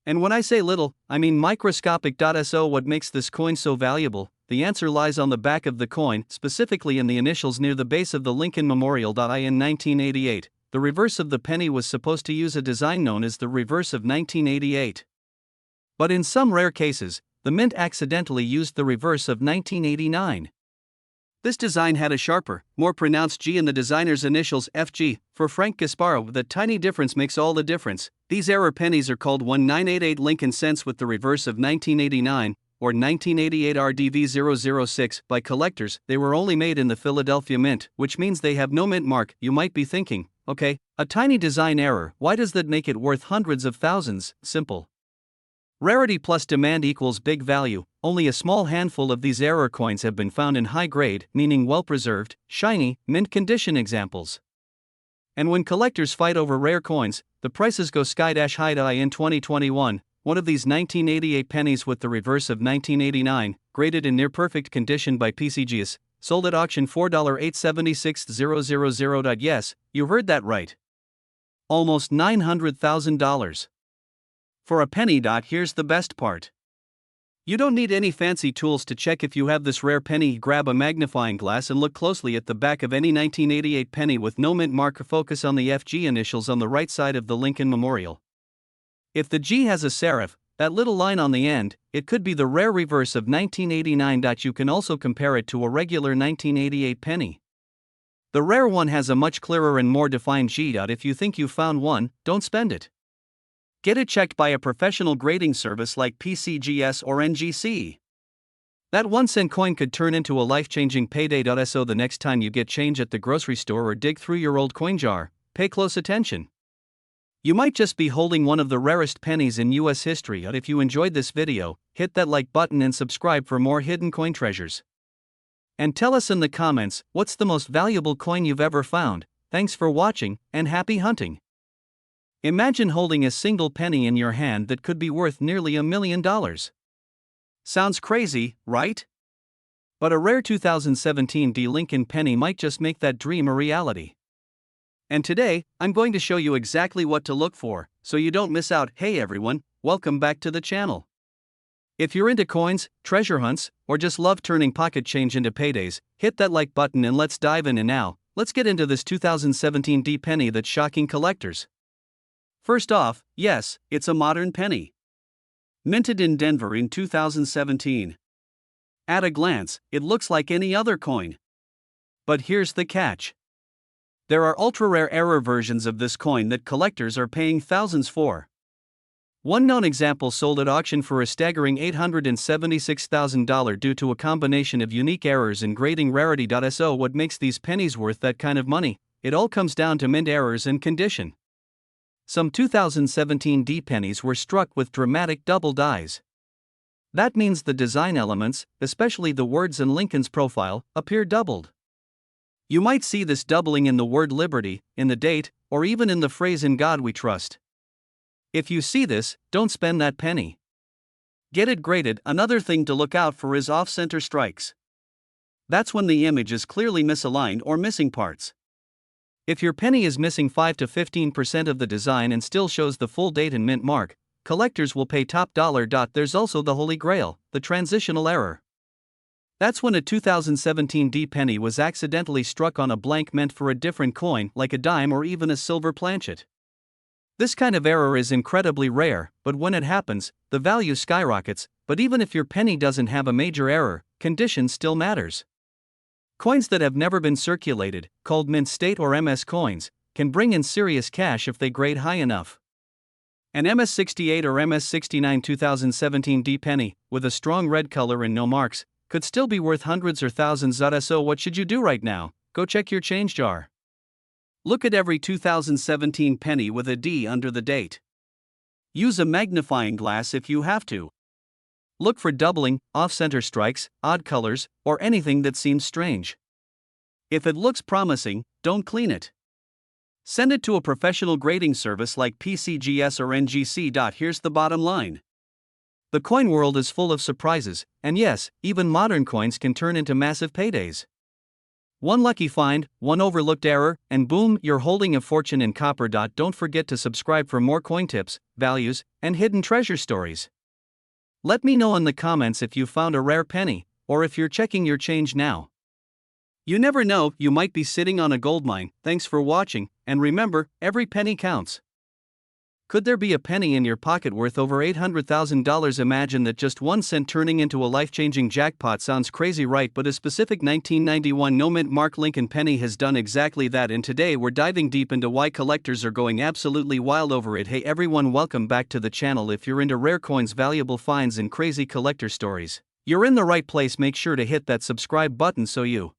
And when I say little, I mean microscopic. So what makes this coin so valuable? The answer lies on the back of the coin, specifically in the initials near the base of the Lincoln Memorial. In 1988, the reverse of the penny was supposed to use a design known as the reverse of 1988. But in some rare cases, the mint accidentally used the reverse of 1989. This design had a sharper, more pronounced G in the designer's initials FG, for Frank Gasparro. That tiny difference makes all the difference. These error pennies are called 1988 Lincoln cents with the reverse of 1989, or 1988 RDV006, by collectors. They were only made in the Philadelphia Mint, which means they have no mint mark. You might be thinking, okay, a tiny design error, why does that make it worth hundreds of thousands? Simple. Rarity plus demand equals big value. Only a small handful of these error coins have been found in high grade, meaning well-preserved, shiny, mint condition examples. And when collectors fight over rare coins, the prices go sky high. In 2021, one of these 1988 pennies with the reverse of 1989, graded in near-perfect condition by PCGS, sold at auction $4,876,000. Yes, you heard that right. Almost $900,000. For a penny. Here's the best part. You don't need any fancy tools to check if you have this rare penny. Grab a magnifying glass and look closely at the back of any 1988 penny with no mint mark. Focus on the FG initials on the right side of the Lincoln Memorial. If the G has a serif, that little line on the end, it could be the rare reverse of 1989. You can also compare it to a regular 1988 penny. The rare one has a much clearer and more defined G. If you think you've found one, don't spend it. Get it checked by a professional grading service like PCGS or NGC. That 1-cent coin could turn into a life-changing payday. So the next time you get change at the grocery store or dig through your old coin jar, pay close attention. You might just be holding one of the rarest pennies in US history. If you enjoyed this video, hit that like button and subscribe for more hidden coin treasures. And tell us in the comments, what's the most valuable coin you've ever found? Thanks for watching, and happy hunting. Imagine holding a single penny in your hand that could be worth nearly $1 million. Sounds crazy, right? But a rare 2017 Lincoln penny might just make that dream a reality. And today, I'm going to show you exactly what to look for, so you don't miss out. Hey everyone, welcome back to the channel. If you're into coins, treasure hunts, or just love turning pocket change into paydays, hit that like button and let's dive in. And now, let's get into this 2017 penny that's shocking collectors. First off, yes, it's a modern penny. Minted in Denver in 2017. At a glance, it looks like any other coin. But here's the catch. There are ultra-rare error versions of this coin that collectors are paying thousands for. One known example sold at auction for a staggering $876,000 due to a combination of unique errors in grading rarity. So what makes these pennies worth that kind of money? It all comes down to mint errors and condition. Some 2017 pennies were struck with dramatic double dies. That means the design elements, especially the words in Lincoln's profile, appear doubled. You might see this doubling in the word liberty, in the date, or even in the phrase "In God We Trust." If you see this, don't spend that penny. Get it graded. Another thing to look out for is off-center strikes. That's when the image is clearly misaligned or missing parts. If your penny is missing 5 to 15% of the design and still shows the full date and mint mark, collectors will pay top dollar. There's also the holy grail, the transitional error. That's when a 2017 penny was accidentally struck on a blank meant for a different coin, like a dime or even a silver planchet. This kind of error is incredibly rare, but when it happens, the value skyrockets. But even if your penny doesn't have a major error, condition still matters. Coins that have never been circulated, called mint state or MS coins, can bring in serious cash if they grade high enough. An MS68 or MS69 2017 penny, with a strong red color and no marks, could still be worth hundreds or thousands. So what should you do right now? Go check your change jar. Look at every 2017 penny with a D under the date. Use a magnifying glass if you have to. Look for doubling, off-center strikes, odd colors, or anything that seems strange. If it looks promising, don't clean it. Send it to a professional grading service like PCGS or NGC. Here's the bottom line. The coin world is full of surprises, and yes, even modern coins can turn into massive paydays. One lucky find, one overlooked error, and boom, you're holding a fortune in copper. Don't forget to subscribe for more coin tips, values, and hidden treasure stories. Let me know in the comments if you found a rare penny, or if you're checking your change now. You never know, you might be sitting on a goldmine. Thanks for watching, and remember, every penny counts. Could there be a penny in your pocket worth over $800,000? Imagine that. Just 1 cent turning into a life-changing jackpot. Sounds crazy, right? But a specific 1991 no mint mark Lincoln penny has done exactly that, and today we're diving deep into why collectors are going absolutely wild over it. Hey everyone, welcome back to the channel. If you're into rare coins, valuable finds, and crazy collector stories, you're in the right place. Make sure to hit that subscribe button so you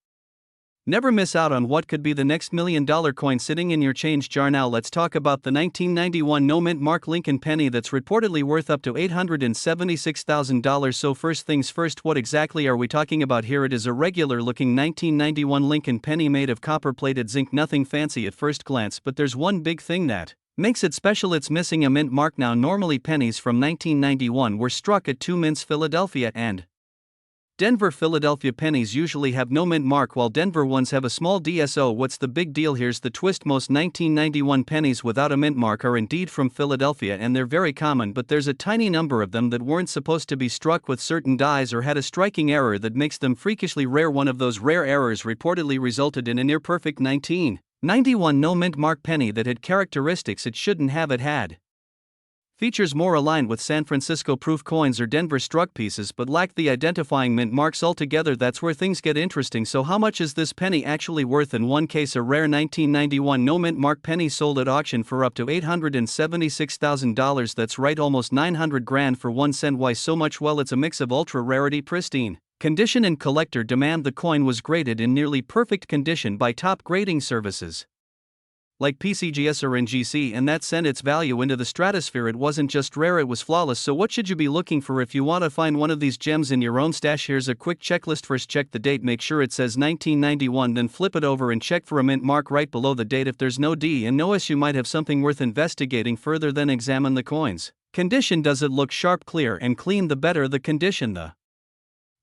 never miss out on what could be the next $1 million coin sitting in your change jar. Now let's talk about the 1991 no mint mark Lincoln penny that's reportedly worth up to $876,000. So first things first, what exactly are we talking about here? It is a regular looking 1991 Lincoln penny made of copper plated zinc. Nothing fancy at first glance, but there's one big thing that Makes it special it's missing a mint mark now. Normally pennies from 1991 were struck at 2 mints. Philadelphia and Denver. Philadelphia pennies usually have no mint mark while Denver ones have a small DSO. What's the big deal? Here's the twist. Most 1991 pennies without a mint mark are indeed from Philadelphia and they're very common, but there's a tiny number of them that weren't supposed to be struck with certain dies or had a striking error that makes them freakishly rare. One of those rare errors reportedly resulted in a near-perfect 1991 no mint mark penny that had characteristics it shouldn't have. It had features more aligned with San Francisco proof coins or Denver struck pieces but lacked the identifying mint marks altogether. That's where things get interesting. So how much is this penny actually worth? In one case, a rare 1991 no mint mark penny sold at auction for up to $876,000. That's right, almost 900 grand for 1 cent. Why so much? Well, it's a mix of ultra rarity, pristine condition and collector demand. The coin was graded in nearly perfect condition by top grading services like PCGS or NGC, and that sent its value into the stratosphere. It wasn't just rare, it was flawless. So what should you be looking for if you want to find one of these gems in your own stash? Here's a quick checklist. First, check the date. Make sure it says 1991, then flip it over and check for a mint mark right below the date. If there's no D and no S, you might have something worth investigating further. Then examine the coin's condition. Does it look sharp, clear, and clean? The better the condition, the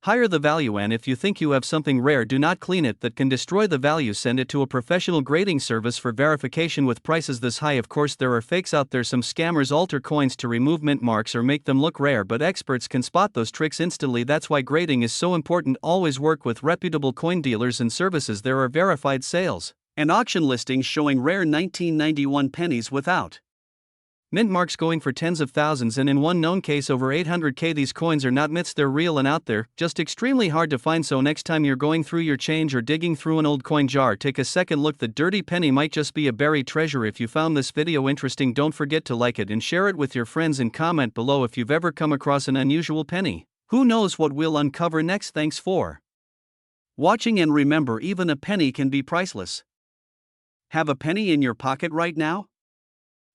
higher the value. And if you think you have something rare, do not clean it. That can destroy the value. Send it to a professional grading service for verification. With prices this high, of course there are fakes out there. Some scammers alter coins to remove mint marks or make them look rare, but experts can spot those tricks instantly. That's why grading is so important. Always work with reputable coin dealers and services. There are verified sales and auction listings showing rare 1991 pennies without mint marks going for tens of thousands, and in one known case over 800K. These coins are not myths, they're real and out there, just extremely hard to find. So next time you're going through your change or digging through an old coin jar, take a second look. The dirty penny might just be a buried treasure. If you found this video interesting, don't forget to like it and share it with your friends, and comment below if you've ever come across an unusual penny. Who knows what we'll uncover next? Thanks for watching, and remember, even a penny can be priceless. Have a penny in your pocket right now?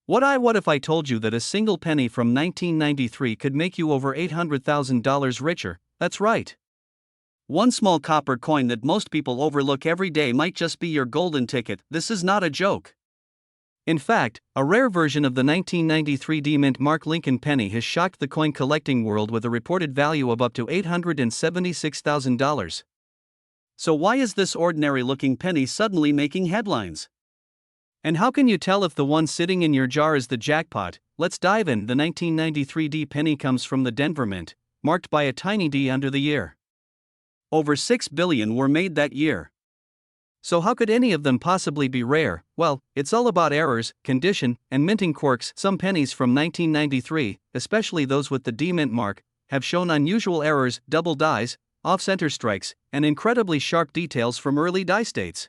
What if I told you that a single penny from 1993 could make you over $800,000 richer? That's right. One small copper coin that most people overlook every day might just be your golden ticket. This is not a joke. In fact, a rare version of the 1993 D mint mark Lincoln penny has shocked the coin collecting world with a reported value of up to $876,000. So why is this ordinary looking penny suddenly making headlines? And how can you tell if the one sitting in your jar is the jackpot? Let's dive in. The 1993 D penny comes from the Denver Mint, marked by a tiny D under the year. Over 6 billion were made that year. So how could any of them possibly be rare? Well, it's all about errors, condition, and minting quirks. Some pennies from 1993, especially those with the D mint mark, have shown unusual errors, double dies, off-center strikes, and incredibly sharp details from early die states.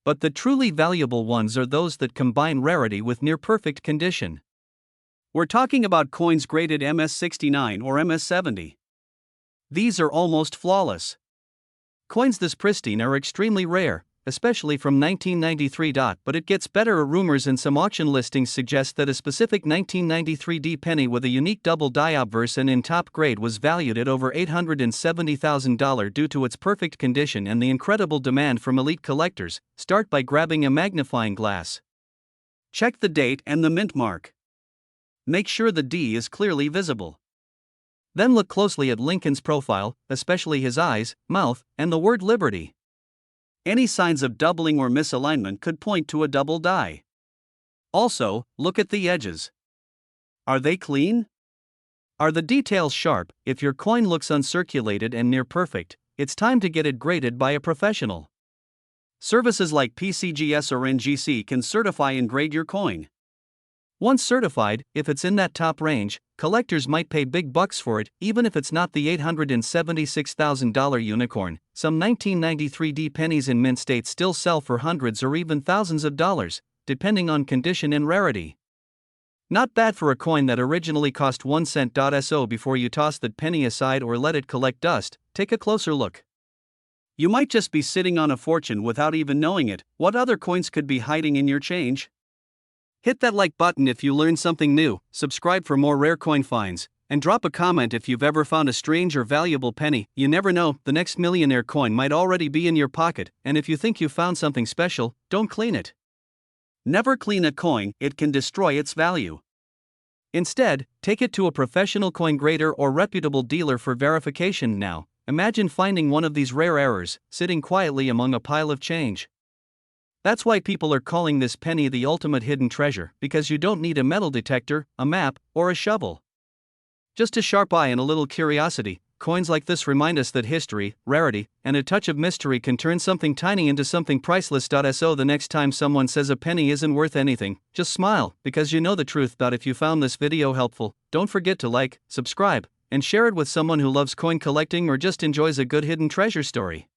But the truly valuable ones are those that combine rarity with near-perfect condition. We're talking about coins graded MS69 or MS70. These are almost flawless. Coins this pristine are extremely rare, especially from 1993. But it gets better. Rumors and some auction listings suggest that a specific 1993 D penny with a unique double die obverse and in top grade was valued at over $870,000 due to its perfect condition and the incredible demand from elite collectors. Start by grabbing a magnifying glass. Check the date and the mint mark. Make sure the D is clearly visible. Then look closely at Lincoln's profile, especially his eyes, mouth, and the word Liberty. Any signs of doubling or misalignment could point to a double die. Also, look at the edges. Are they clean? Are the details sharp? If your coin looks uncirculated and near perfect, it's time to get it graded by a professional. Services like PCGS or NGC can certify and grade your coin. Once certified, if it's in that top range, collectors might pay big bucks for it, even if it's not the $876,000 unicorn. Some 1993 D pennies in mint state still sell for hundreds or even thousands of dollars, depending on condition and rarity. Not bad for a coin that originally cost 1 cent. So before you toss that penny aside or let it collect dust, take a closer look. You might just be sitting on a fortune without even knowing it. What other coins could be hiding in your change? Hit that like button if you learned something new, subscribe for more rare coin finds, and drop a comment if you've ever found a strange or valuable penny. You never know, the next millionaire coin might already be in your pocket, and if you think you found something special, don't clean it. Never clean a coin, it can destroy its value. Instead, take it to a professional coin grader or reputable dealer for verification now. Imagine finding one of these rare errors, sitting quietly among a pile of change. That's why people are calling this penny the ultimate hidden treasure, because you don't need a metal detector, a map, or a shovel. Just a sharp eye and a little curiosity. Coins like this remind us that history, rarity, and a touch of mystery can turn something tiny into something priceless. So the next time someone says a penny isn't worth anything, just smile, because you know the truth. If you found this video helpful, don't forget to like, subscribe, and share it with someone who loves coin collecting or just enjoys a good hidden treasure story.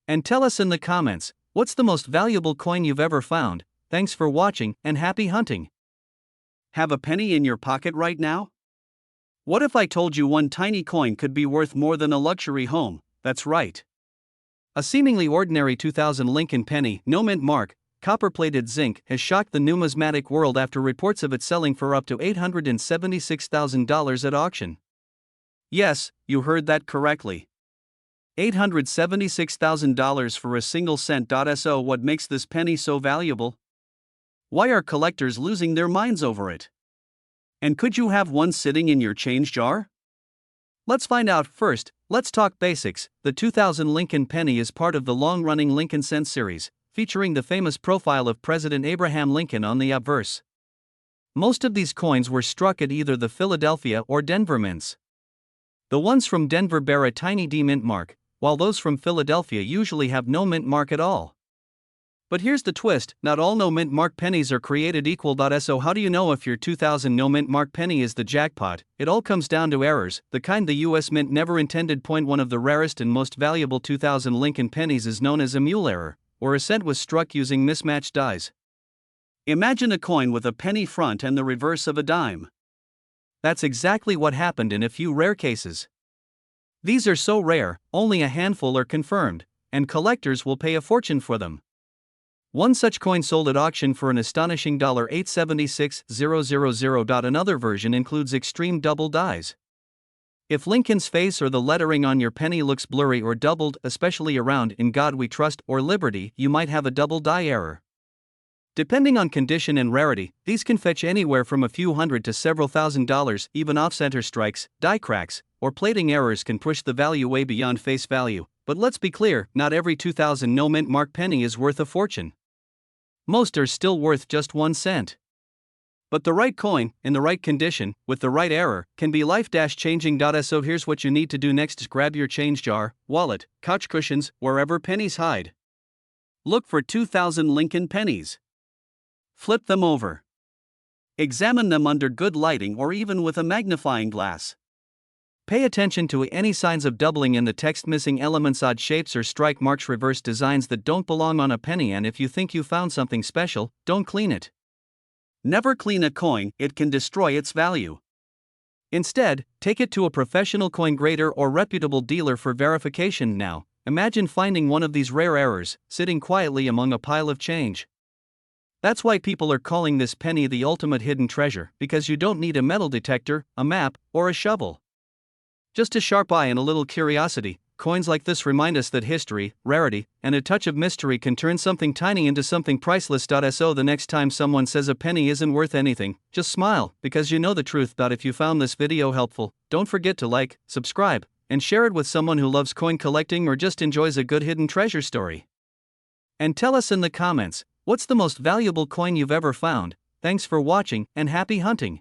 And tell us in the comments, what's the most valuable coin you've ever found? Thanks for watching, and happy hunting. Have a penny in your pocket right now? What if I told you one tiny coin could be worth more than a luxury home? That's right. A seemingly ordinary 2000 Lincoln penny, no mint mark, copper-plated zinc, has shocked the numismatic world after reports of it selling for up to $876,000 at auction. Yes, you heard that correctly. $876,000 for a single cent. So what makes this penny so valuable? Why are collectors losing their minds over it? And could you have one sitting in your change jar? Let's find out. First, let's talk basics. The 2000 Lincoln penny is part of the long-running Lincoln cent series, featuring the famous profile of President Abraham Lincoln on the obverse. Most of these coins were struck at either the Philadelphia or Denver mints. The ones from Denver bear a tiny D mint mark, while those from Philadelphia usually have no mint mark at all. But here's the twist, not all no mint mark pennies are created equal. So how do you know if your 2000 no mint mark penny is the jackpot? It all comes down to errors, the kind the US Mint never intended. One of the rarest and most valuable 2000 Lincoln pennies is known as a mule error, or a cent was struck using mismatched dies. Imagine a coin with a penny front and the reverse of a dime. That's exactly what happened in a few rare cases. These are so rare, only a handful are confirmed, and collectors will pay a fortune for them. One such coin sold at auction for an astonishing $876,000. Another version includes extreme double dies. If Lincoln's face or the lettering on your penny looks blurry or doubled, especially around "In God We Trust" or "Liberty," you might have a double die error. Depending on condition and rarity, these can fetch anywhere from a few hundred to several $1,000s. Even off-center strikes, die cracks, or plating errors can push the value way beyond face value. But let's be clear, not every 2000 no mint mark penny is worth a fortune. Most are still worth just 1 cent. But the right coin, in the right condition, with the right error, can be life-changing. So here's what you need to do next. Grab your change jar, wallet, couch cushions, wherever pennies hide. Look for 2000 Lincoln pennies. Flip them over. Examine them under good lighting or even with a magnifying glass. Pay attention to any signs of doubling in the text, missing elements, odd shapes or strike marks, reverse designs that don't belong on a penny. And if you think you found something special, don't clean it. Never clean a coin, it can destroy its value. Instead, take it to a professional coin grader or reputable dealer for verification now. Imagine finding one of these rare errors, sitting quietly among a pile of change. That's why people are calling this penny the ultimate hidden treasure, because you don't need a metal detector, a map, or a shovel. Just a sharp eye and a little curiosity. Coins like this remind us that history, rarity, and a touch of mystery can turn something tiny into something priceless. So the next time someone says a penny isn't worth anything, just smile, because you know the truth. If you found this video helpful, don't forget to like, subscribe, and share it with someone who loves coin collecting or just enjoys a good hidden treasure story. And tell us in the comments, what's the most valuable coin you've ever found? Thanks for watching, and happy hunting.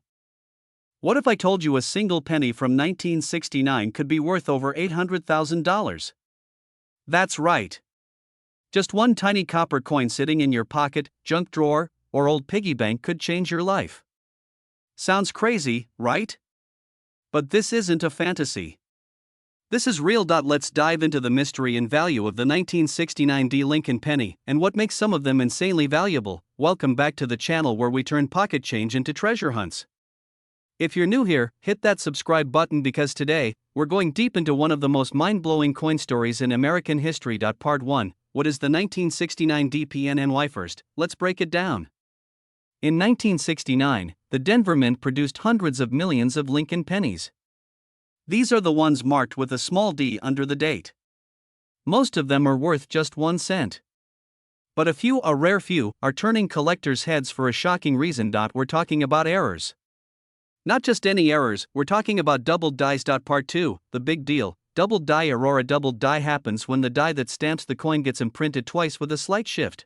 What if I told you a single penny from 1969 could be worth over $800,000? That's right. Just one tiny copper coin sitting in your pocket, junk drawer, or old piggy bank could change your life. Sounds crazy, right? But this isn't a fantasy. This is real. Let's dive into the mystery and value of the 1969 D Lincoln penny and what makes some of them insanely valuable. Welcome back to the channel where we turn pocket change into treasure hunts. If you're new here, hit that subscribe button because today, we're going deep into one of the most mind-blowing coin stories in American history. Part 1, what is the 1969 DPNNY? First, let's break it down. In 1969, the Denver Mint produced hundreds of millions of Lincoln pennies. These are the ones marked with a small d under the date. Most of them are worth just 1 cent. But a rare few, are turning collectors' heads for a shocking reason. We're talking about errors. Not just any errors, we're talking about doubled dies. Part 2, the big deal. Doubled die error. A doubled die happens when the die that stamps the coin gets imprinted twice with a slight shift.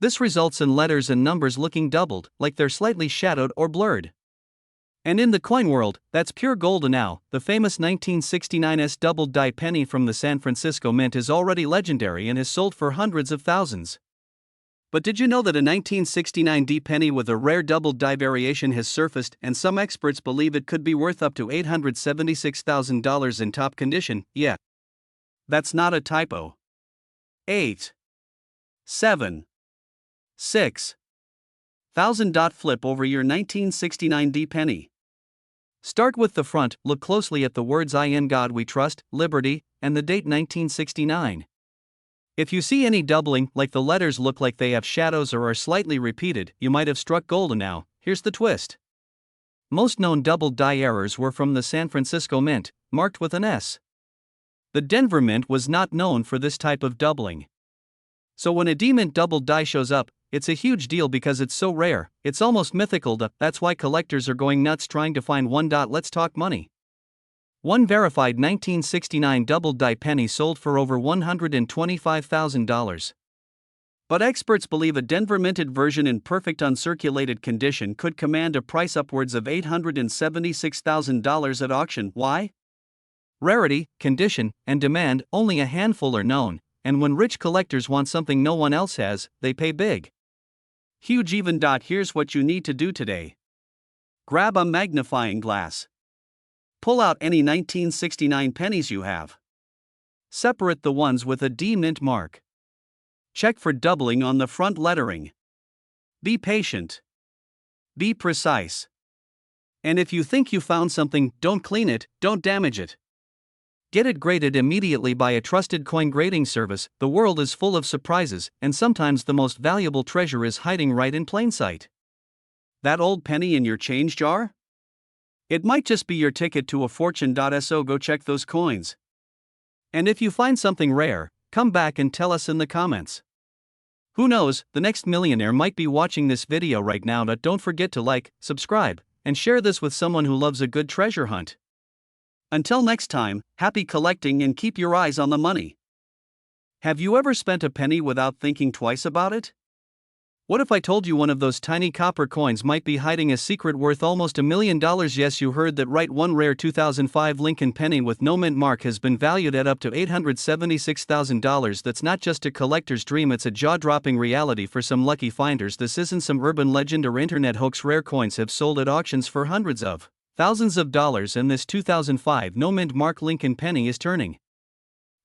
This results in letters and numbers looking doubled, like they're slightly shadowed or blurred. And in the coin world, that's pure gold. Now, the famous 1969's doubled die penny from the San Francisco Mint is already legendary and has sold for hundreds of thousands. But did you know that a 1969 D penny with a rare doubled die variation has surfaced, and some experts believe it could be worth up to $876,000 in top condition? Yeah. That's not a typo. 8. 7. 6. 1000. Flip over your 1969 D penny. Start with the front, look closely at the words "In God We Trust," "Liberty," and the date 1969. If you see any doubling, like the letters look like they have shadows or are slightly repeated, you might have struck gold. Now, here's the twist. Most known doubled die errors were from the San Francisco Mint, marked with an S. The Denver Mint was not known for this type of doubling. So when a D-Mint doubled die shows up, it's a huge deal because it's so rare, it's almost mythical. That's why collectors are going nuts trying to find one. Let's talk money. One verified 1969 doubled die penny sold for over $125,000. But experts believe a Denver minted version in perfect uncirculated condition could command a price upwards of $876,000 at auction. Why? Rarity, condition, and demand. Only a handful are known, and when rich collectors want something no one else has, they pay big. Huge even. Here's what you need to do today. Grab a magnifying glass. Pull out any 1969 pennies you have. Separate the ones with a D mint mark. Check for doubling on the front lettering. Be patient. Be precise. And if you think you found something, don't clean it, don't damage it. Get it graded immediately by a trusted coin grading service. The world is full of surprises, and sometimes the most valuable treasure is hiding right in plain sight. That old penny in your change jar? It might just be your ticket to a fortune. So go check those coins. And if you find something rare, come back and tell us in the comments. Who knows, the next millionaire might be watching this video right now. Don't forget to like, subscribe, and share this with someone who loves a good treasure hunt. Until next time, happy collecting and keep your eyes on the money. Have you ever spent a penny without thinking twice about it? What if I told you one of those tiny copper coins might be hiding a secret worth almost $1 million? Yes, you heard that right. One rare 2005 Lincoln penny with no mint mark has been valued at up to $876,000. That's not just a collector's dream, it's a jaw-dropping reality for some lucky finders. This isn't some urban legend or internet hoax. Rare coins have sold at auctions for hundreds of thousands of dollars, and this 2005 no mint mark Lincoln penny is turning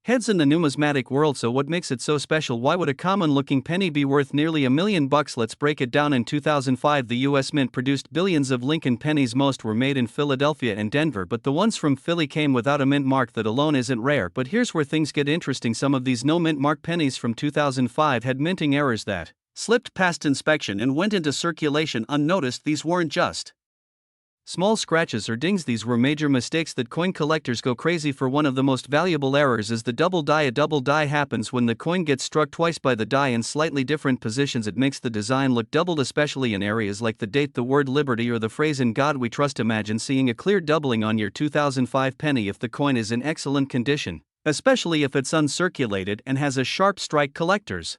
heads in the numismatic world. So what makes it so special? Why would a common looking penny be worth nearly $1 million? Let's break it down. In 2005, the US Mint produced billions of Lincoln pennies. Most were made in Philadelphia and Denver, but the ones from Philly came without a mint mark. That alone isn't rare, but here's where things get interesting. Some of these no mint mark pennies from 2005 had minting errors that slipped past inspection and went into circulation unnoticed. These weren't just small scratches or dings, these were major mistakes that coin collectors go crazy for. One of the most valuable errors is the double die. A double die happens when the coin gets struck twice by the die in slightly different positions. It makes the design look doubled, especially in areas like the date, the word liberty, or the phrase "In God We Trust." Imagine seeing a clear doubling on your 2005 penny if the coin is in excellent condition, especially if it's uncirculated and has a sharp strike. Collectors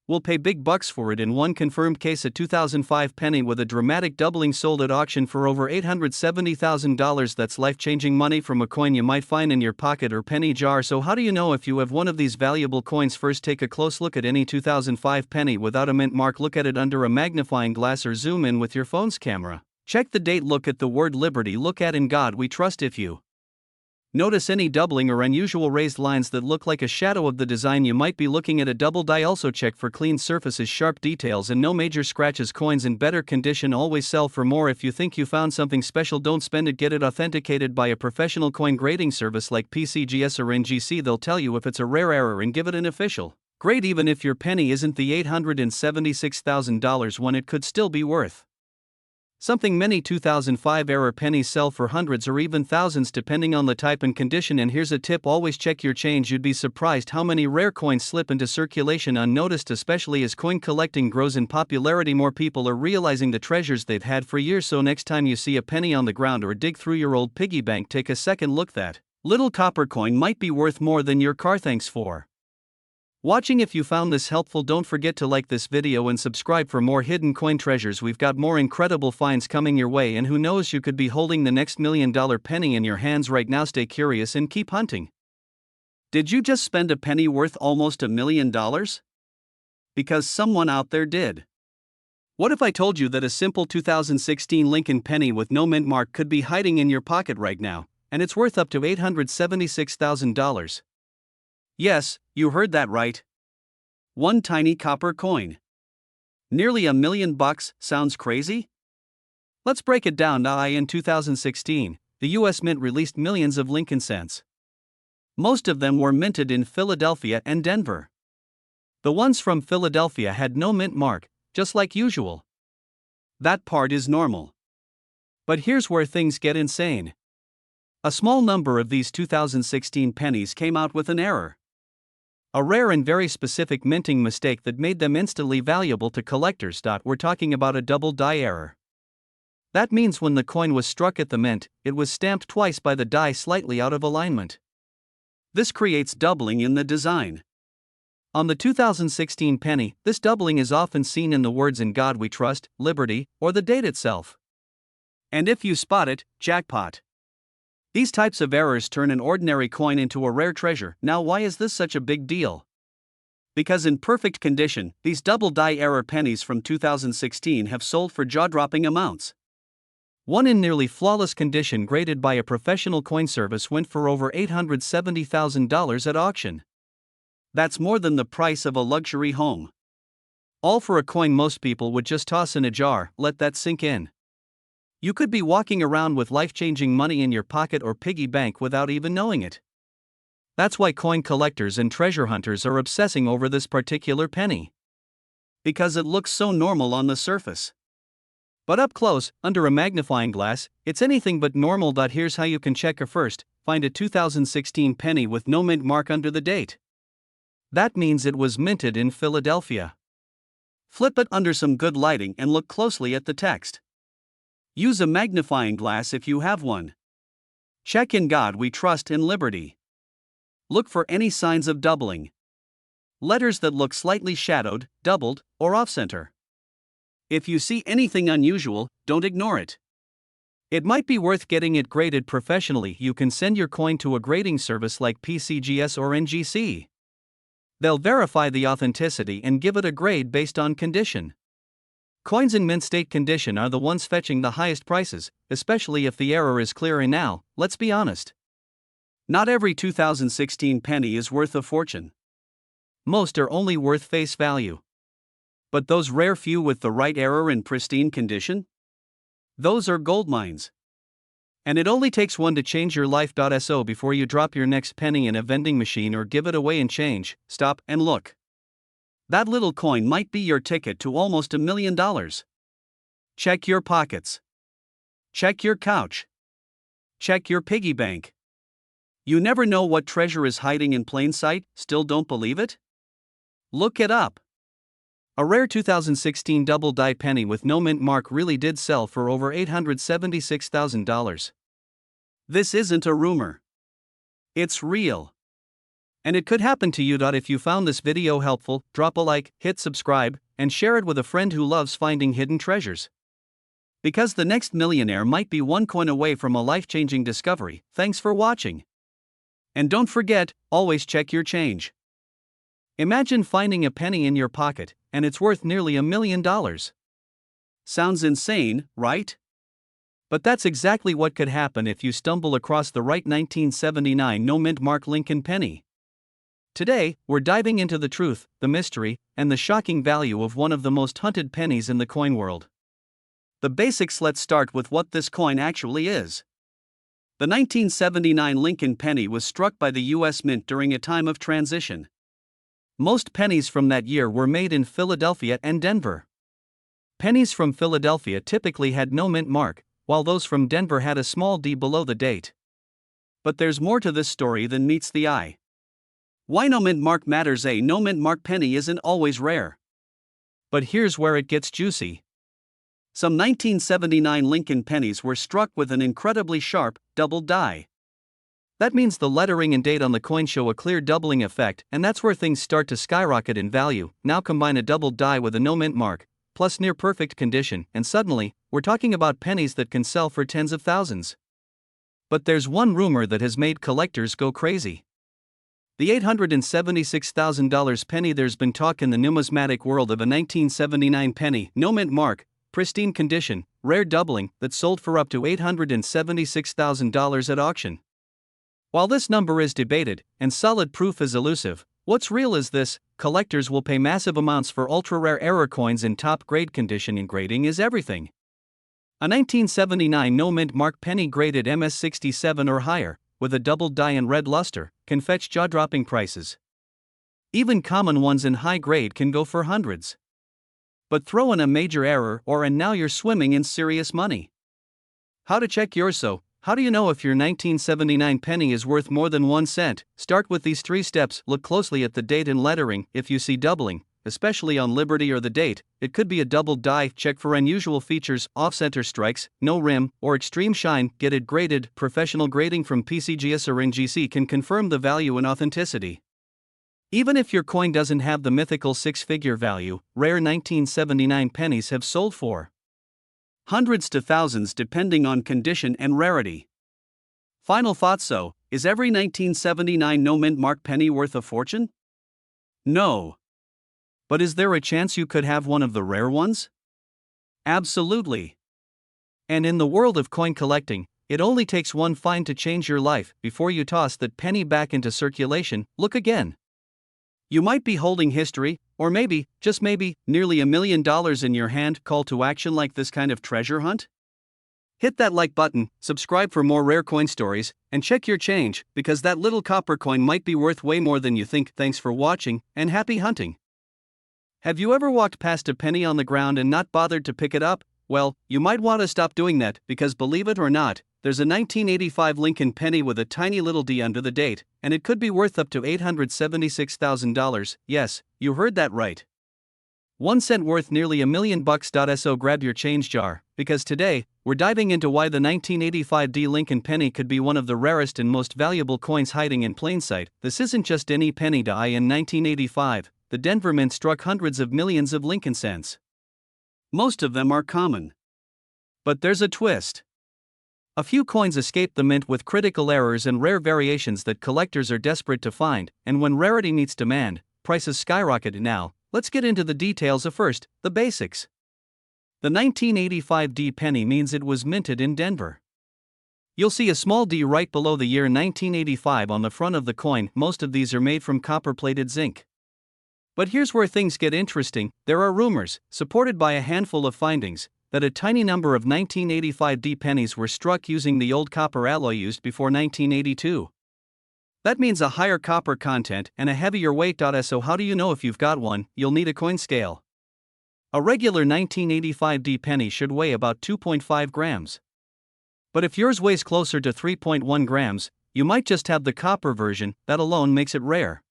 will pay big bucks for it. In one confirmed case, a 2005 penny with a dramatic doubling sold at auction for over $870,000. That's life-changing money from a coin you might find in your pocket or penny jar. So how do you know if you have one of these valuable coins? First, take a close look at any 2005 penny without a mint mark. Look at it under a magnifying glass or zoom in with your phone's camera. Check the date, look at the word liberty, look at "In God We Trust." If you notice any doubling or unusual raised lines that look like a shadow of the design, you might be looking at a double die. Also check for clean surfaces, sharp details, and no major scratches. Coins in better condition always sell for more. If you think you found something special, don't spend it. Get it authenticated by a professional coin grading service like PCGS or NGC. They'll tell you if it's a rare error and give it an official grade. Even if your penny isn't the $876,000 one, it could still be worth Something many 2005-era pennies sell for hundreds or even thousands depending on the type and condition. And here's a tip: always check your change. You'd be surprised how many rare coins slip into circulation unnoticed, especially as coin collecting grows in popularity. More people are realizing the treasures they've had for years. So next time you see a penny on the ground or dig through your old piggy bank, take a second look. That little copper coin might be worth more than your car. Thanks for watching. If you found this helpful, don't forget to like this video and subscribe for more hidden coin treasures. We've got more incredible finds coming your way, and who knows, you could be holding the next $1 million penny in your hands right now. Stay curious and keep hunting. Did you just spend a penny worth almost $1 million? Because someone out there did. What if I told you that a simple 2016 Lincoln penny with no mint mark could be hiding in your pocket right now, and it's worth up to $876,000? Yes, you heard that right. One tiny copper coin. Nearly $1 million. Sounds crazy? Let's break it down. In 2016, the US Mint released millions of Lincoln cents. Most of them were minted in Philadelphia and Denver. The ones from Philadelphia had no mint mark, just like usual. That part is normal. But here's where things get insane. A small number of these 2016 pennies came out with an error. A rare and very specific minting mistake that made them instantly valuable to collectors. We're talking about a double die error. That means when the coin was struck at the mint, it was stamped twice by the die slightly out of alignment. This creates doubling in the design. On the 2016 penny, this doubling is often seen in the words "In God We Trust," "Liberty," or the date itself. And if you spot it, jackpot. These types of errors turn an ordinary coin into a rare treasure. Now, why is this such a big deal? Because in perfect condition, these double die error pennies from 2016 have sold for jaw-dropping amounts. One in nearly flawless condition, graded by a professional coin service, went for over $870,000 at auction. That's more than the price of a luxury home. All for a coin most people would just toss in a jar. Let that sink in. You could be walking around with life-changing money in your pocket or piggy bank without even knowing it. That's why coin collectors and treasure hunters are obsessing over this particular penny. Because it looks so normal on the surface. But up close, under a magnifying glass, it's anything but normal. Here's how you can check. First, find a 2016 penny with no mint mark under the date. That means it was minted in Philadelphia. Flip it under some good lighting and look closely at the text. Use a magnifying glass if you have one. Check "In God We Trust" and "Liberty." Look for any signs of doubling. Letters that look slightly shadowed, doubled, or off-center. If you see anything unusual, don't ignore it. It might be worth getting it graded professionally. You can send your coin to a grading service like PCGS or NGC. They'll verify the authenticity and give it a grade based on condition. Coins in mint state condition are the ones fetching the highest prices, especially if the error is clear. And now, let's be honest. Not every 2016 penny is worth a fortune. Most are only worth face value. But those rare few with the right error in pristine condition? Those are gold mines. And it only takes one to change your life. So before you drop your next penny in a vending machine or give it away in change, stop and look. That little coin might be your ticket to almost $1 million. Check your pockets. Check your couch. Check your piggy bank. You never know what treasure is hiding in plain sight. Still don't believe it? Look it up. A rare 2016 double die penny with no mint mark really did sell for over $876,000. This isn't a rumor. It's real. And it could happen to you. If you found this video helpful, drop a like, hit subscribe, and share it with a friend who loves finding hidden treasures. Because the next millionaire might be one coin away from a life-changing discovery. Thanks for watching. And don't forget, always check your change. Imagine finding a penny in your pocket, and it's worth nearly $1 million. Sounds insane, right? But that's exactly what could happen if you stumble across the right 1979 no mint mark Lincoln penny. Today, we're diving into the truth, the mystery, and the shocking value of one of the most hunted pennies in the coin world. The basics. Let's start with what this coin actually is. The 1979 Lincoln penny was struck by the U.S. Mint during a time of transition. Most pennies from that year were made in Philadelphia and Denver. Pennies from Philadelphia typically had no mint mark, while those from Denver had a small D below the date. But there's more to this story than meets the eye. Why no mint mark matters? A no mint mark penny isn't always rare. But here's where it gets juicy. Some 1979 Lincoln pennies were struck with an incredibly sharp, doubled die. That means the lettering and date on the coin show a clear doubling effect, and that's where things start to skyrocket in value. Now combine a doubled die with a no mint mark, plus near perfect condition, and suddenly, we're talking about pennies that can sell for tens of thousands. But there's one rumor that has made collectors go crazy. The $876,000 penny. There's been talk in the numismatic world of a 1979 penny, no mint mark, pristine condition, rare doubling, that sold for up to $876,000 at auction. While this number is debated, and solid proof is elusive, what's real is this: collectors will pay massive amounts for ultra-rare error coins in top-grade condition. Engrading is everything. A 1979 no mint mark penny graded MS67 or higher, with a doubled die and red luster, can fetch jaw-dropping prices. Even common ones in high grade can go for hundreds. But throw in a major error and now you're swimming in serious money. How to check yours? So, how do you know if your 1979 penny is worth more than 1 cent? Start with these 3 steps. Look closely at the date and lettering. If you see doubling, especially on Liberty or the date, it could be a doubled die. Check for unusual features: off-center strikes, no rim, or extreme shine. Get it graded. Professional grading from PCGS or NGC can confirm the value and authenticity. Even if your coin doesn't have the mythical 6-figure value, rare 1979 pennies have sold for hundreds to thousands depending on condition and rarity. Final thoughts: so, is every 1979 no mint mark penny worth a fortune? No. But is there a chance you could have one of the rare ones? Absolutely. And in the world of coin collecting, it only takes one find to change your life. Before you toss that penny back into circulation, look again. You might be holding history, or maybe, just maybe, nearly $1 million in your hand. Call to action. Like this kind of treasure hunt? Hit that like button, subscribe for more rare coin stories, and check your change, because that little copper coin might be worth way more than you think. Thanks for watching, and happy hunting. Have you ever walked past a penny on the ground and not bothered to pick it up? Well, you might want to stop doing that, because believe it or not, there's a 1985 Lincoln penny with a tiny little D under the date, and it could be worth up to $876,000. Yes, you heard that right. 1 cent worth nearly $1 million. So grab your change jar, because today, we're diving into why the 1985 D Lincoln penny could be one of the rarest and most valuable coins hiding in plain sight. This isn't just any penny die. In 1985, the Denver Mint struck hundreds of millions of Lincoln cents. Most of them are common. But there's a twist. A few coins escaped the mint with critical errors and rare variations that collectors are desperate to find, and when rarity meets demand, prices skyrocket. Now, let's get into the details. First, the basics. The 1985 D penny means it was minted in Denver. You'll see a small D right below the year 1985 on the front of the coin. Most of these are made from copper-plated zinc. But here's where things get interesting. There are rumors, supported by a handful of findings, that a tiny number of 1985 D pennies were struck using the old copper alloy used before 1982. That means a higher copper content and a heavier weight. So how do you know if you've got one? You'll need a coin scale. A regular 1985 D penny should weigh about 2.5 grams. But if yours weighs closer to 3.1 grams, you might just have the copper version. That alone makes it rare.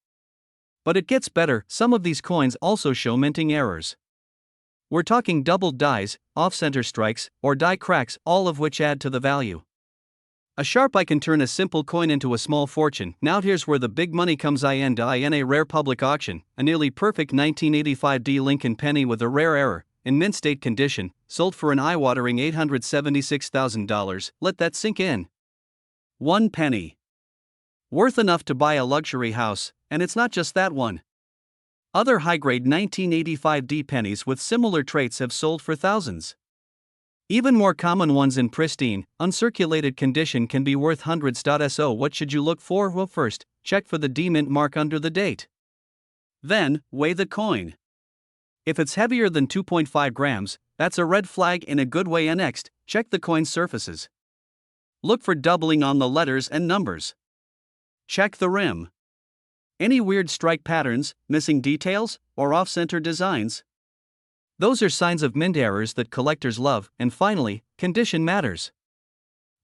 But it gets better. Some of these coins also show minting errors. We're talking doubled dies, off-center strikes, or die cracks, all of which add to the value. A sharp eye can turn a simple coin into a small fortune. Now here's where the big money comes in. A rare public auction, a nearly perfect 1985 D Lincoln penny with a rare error, in mint state condition, sold for an eye-watering $876,000. Let that sink in. 1 penny. Worth enough to buy a luxury house, and it's not just that one. Other high-grade 1985 D pennies with similar traits have sold for thousands. Even more common ones in pristine, uncirculated condition can be worth hundreds. So what should you look for? Well, first, check for the D mint mark under the date. Then, weigh the coin. If it's heavier than 2.5 grams, that's a red flag in a good way. Next, check the coin's surfaces. Look for doubling on the letters and numbers. Check the rim. Any weird strike patterns, missing details, or off-center designs? Those are signs of mint errors that collectors love, and finally, condition matters.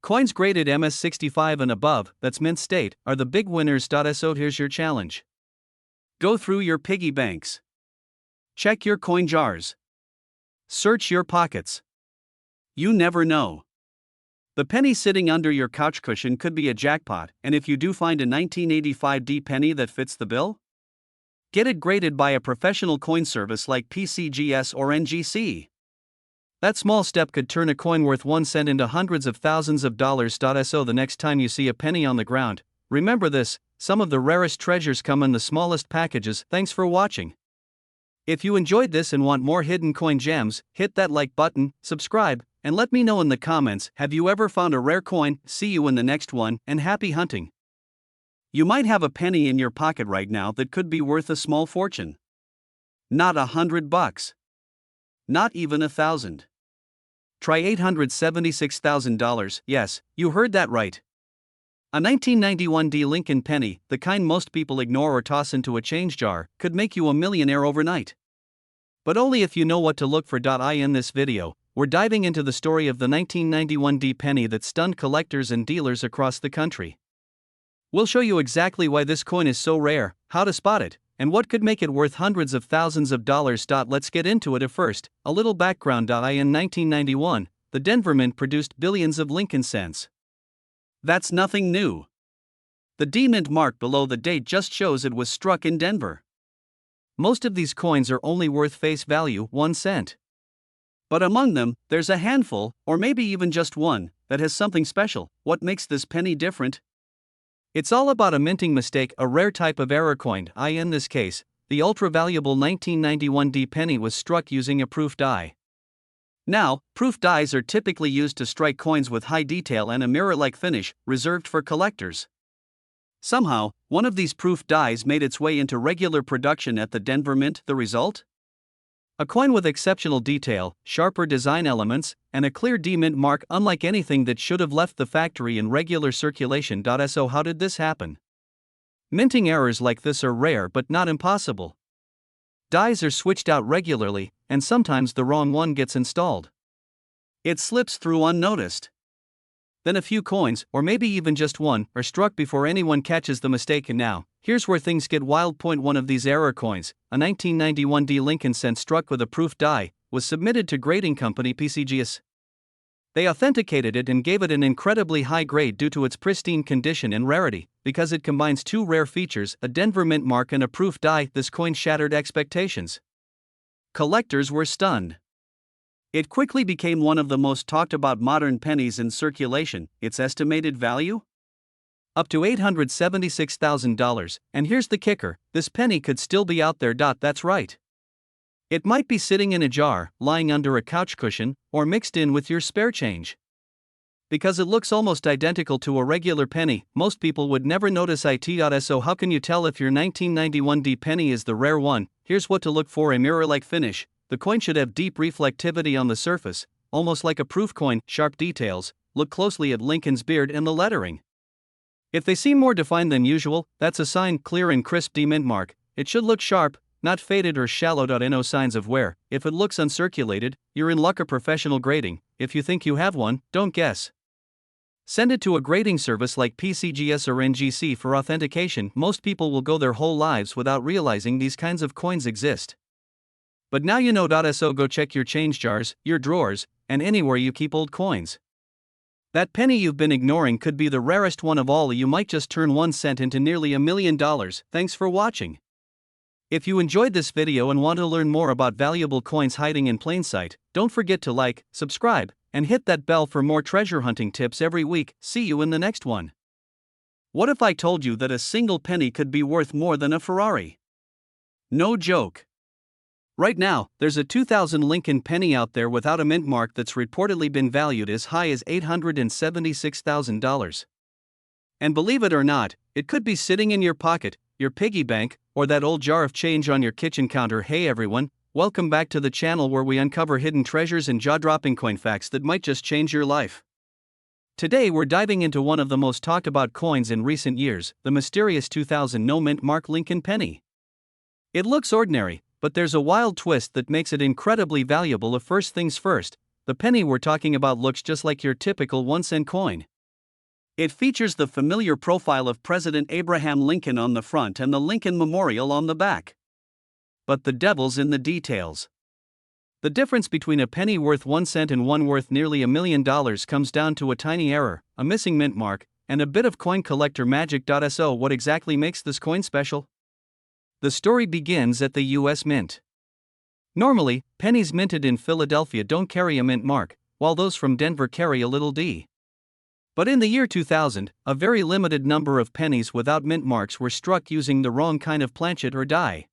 Coins graded MS65 and above, that's mint state, are the big winners. So here's your challenge. Go through your piggy banks. Check your coin jars. Search your pockets. You never know. The penny sitting under your couch cushion could be a jackpot, and if you do find a 1985 D penny that fits the bill, get it graded by a professional coin service like PCGS or NGC. That small step could turn a coin worth 1 cent into hundreds of thousands of dollars. So the next time you see a penny on the ground, remember this: some of the rarest treasures come in the smallest packages. Thanks for watching. If you enjoyed this and want more hidden coin gems, hit that like button, subscribe, and let me know in the comments, have you ever found a rare coin? See you in the next one, and happy hunting. You might have a penny in your pocket right now that could be worth a small fortune. Not $100. Not even 1,000. Try $876,000, yes, you heard that right. A 1991 D Lincoln penny, the kind most people ignore or toss into a change jar, could make you a millionaire overnight. But only if you know what to look for. In this video, we're diving into the story of the 1991 D penny that stunned collectors and dealers across the country. We'll show you exactly why this coin is so rare, how to spot it, and what could make it worth hundreds of thousands of dollars. Let's get into it. At first, a little background. In 1991, the Denver Mint produced billions of Lincoln cents. That's nothing new. The D Mint mark below the date just shows it was struck in Denver. Most of these coins are only worth face value, 1 cent. But among them, there's a handful, or maybe even just one, that has something special. What makes this penny different? It's all about a minting mistake, a rare type of error coin. In this case, the ultra-valuable 1991 D penny was struck using a proof die. Now, proof dies are typically used to strike coins with high detail and a mirror-like finish, reserved for collectors. Somehow, one of these proof dies made its way into regular production at the Denver Mint. The result? A coin with exceptional detail, sharper design elements, and a clear D Mint mark unlike anything that should have left the factory in regular circulation. So how did this happen? Minting errors like this are rare but not impossible. Dies are switched out regularly, and sometimes the wrong one gets installed. It slips through unnoticed. Then a few coins, or maybe even just one, are struck before anyone catches the mistake. And now, here's where things get wild. One of these error coins, a 1991 D Lincoln cent struck with a proof die, was submitted to grading company PCGS. They authenticated it and gave it an incredibly high grade due to its pristine condition and rarity, because it combines two rare features, a Denver Mint mark and a proof die. This coin shattered expectations. Collectors were stunned. It quickly became one of the most talked about modern pennies in circulation. Its estimated value? Up to $876,000, and here's the kicker, this penny could still be out there. That's right. It might be sitting in a jar, lying under a couch cushion, or mixed in with your spare change. Because it looks almost identical to a regular penny, most people would never notice it. So how can you tell if your 1991 D penny is the rare one? Here's what to look for: a mirror-like finish. The coin should have deep reflectivity on the surface, almost like a proof coin. Sharp details. Look closely at Lincoln's beard and the lettering. If they seem more defined than usual, that's a sign. Clear and crisp D Mint mark. It should look sharp, not faded or shallow. No signs of wear. If it looks uncirculated, you're in luck. A professional grading. If you think you have one, don't guess. Send it to a grading service like PCGS or NGC for authentication. Most people will go their whole lives without realizing these kinds of coins exist. But now you know. So go check your change jars, your drawers, and anywhere you keep old coins. That penny you've been ignoring could be the rarest one of all. You might just turn 1 cent into nearly $1 million. Thanks for watching. If you enjoyed this video and want to learn more about valuable coins hiding in plain sight, don't forget to like, subscribe, and hit that bell for more treasure hunting tips every week. See you in the next one. What if I told you that a single penny could be worth more than a Ferrari? No joke. Right now, there's a 2000 Lincoln penny out there without a mint mark that's reportedly been valued as high as $876,000. And believe it or not, it could be sitting in your pocket, your piggy bank, or that old jar of change on your kitchen counter. Hey everyone, welcome back to the channel where we uncover hidden treasures and jaw-dropping coin facts that might just change your life. Today we're diving into one of the most talked about coins in recent years, the mysterious 2000 no mint mark Lincoln penny. It looks ordinary, But there's a wild twist that makes it incredibly valuable. First things first, the penny we're talking about looks just like your typical 1-cent coin. It features the familiar profile of President Abraham Lincoln on the front and the Lincoln Memorial on the back. But the devil's in the details. The difference between a penny worth 1 cent and one worth nearly $1 million comes down to a tiny error, a missing mint mark, and a bit of coin collector magic. So, what exactly makes this coin special? The story begins at the US Mint. Normally, pennies minted in Philadelphia don't carry a mint mark, while those from Denver carry a little d. But in the year 2000, a very limited number of pennies without mint marks were struck using the wrong kind of planchet or die.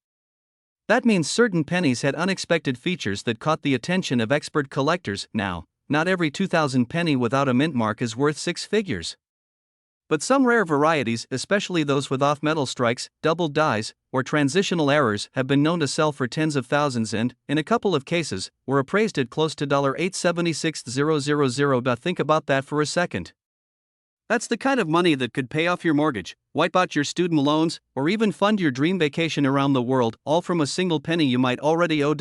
That means certain pennies had unexpected features that caught the attention of expert collectors. Now, not every 2000 penny without a mint mark is worth six figures. But some rare varieties, especially those with off-metal strikes, doubled dies, or transitional errors, have been known to sell for tens of thousands and, in a couple of cases, were appraised at close to $876,000. Think about that for a second. That's the kind of money that could pay off your mortgage, wipe out your student loans, or even fund your dream vacation around the world, all from a single penny you might already owe.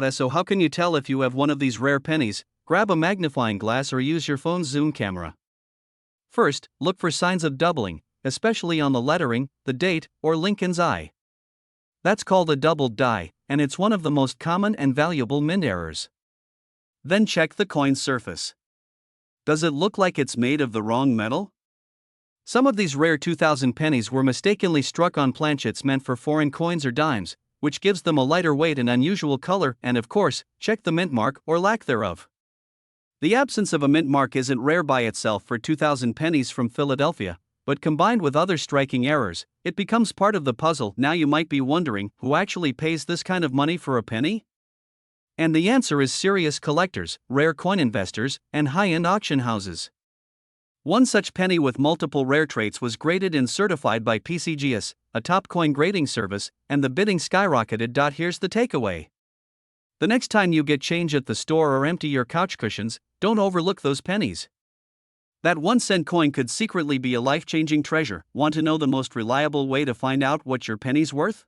So how can you tell if you have one of these rare pennies? Grab a magnifying glass or use your phone's zoom camera. First, look for signs of doubling, especially on the lettering, the date, or Lincoln's eye. That's called a doubled die, and it's one of the most common and valuable mint errors. Then check the coin's surface. Does it look like it's made of the wrong metal? Some of these rare 2000 pennies were mistakenly struck on planchets meant for foreign coins or dimes, which gives them a lighter weight and unusual color. And of course, check the mint mark or lack thereof. The absence of a mint mark isn't rare by itself for 2000 pennies from Philadelphia, but combined with other striking errors, it becomes part of the puzzle. Now you might be wondering, who actually pays this kind of money for a penny? And the answer is serious collectors, rare coin investors, and high-end auction houses. One such penny with multiple rare traits was graded and certified by PCGS, a top coin grading service, and the bidding skyrocketed. Here's the takeaway. The next time you get change at the store or empty your couch cushions, don't overlook those pennies. That 1-cent coin could secretly be a life-changing treasure. Want to know the most reliable way to find out what your penny's worth?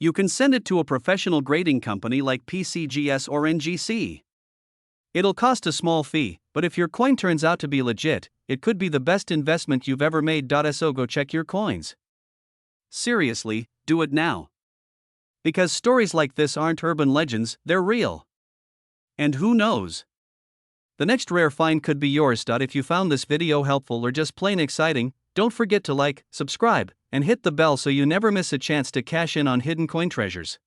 You can send it to a professional grading company like PCGS or NGC. It'll cost a small fee, but if your coin turns out to be legit, it could be the best investment you've ever made. So go check your coins. Seriously, do it now. Because stories like this aren't urban legends, they're real. And who knows? The next rare find could be yours. If you found this video helpful or just plain exciting, don't forget to like, subscribe, and hit the bell so you never miss a chance to cash in on hidden coin treasures.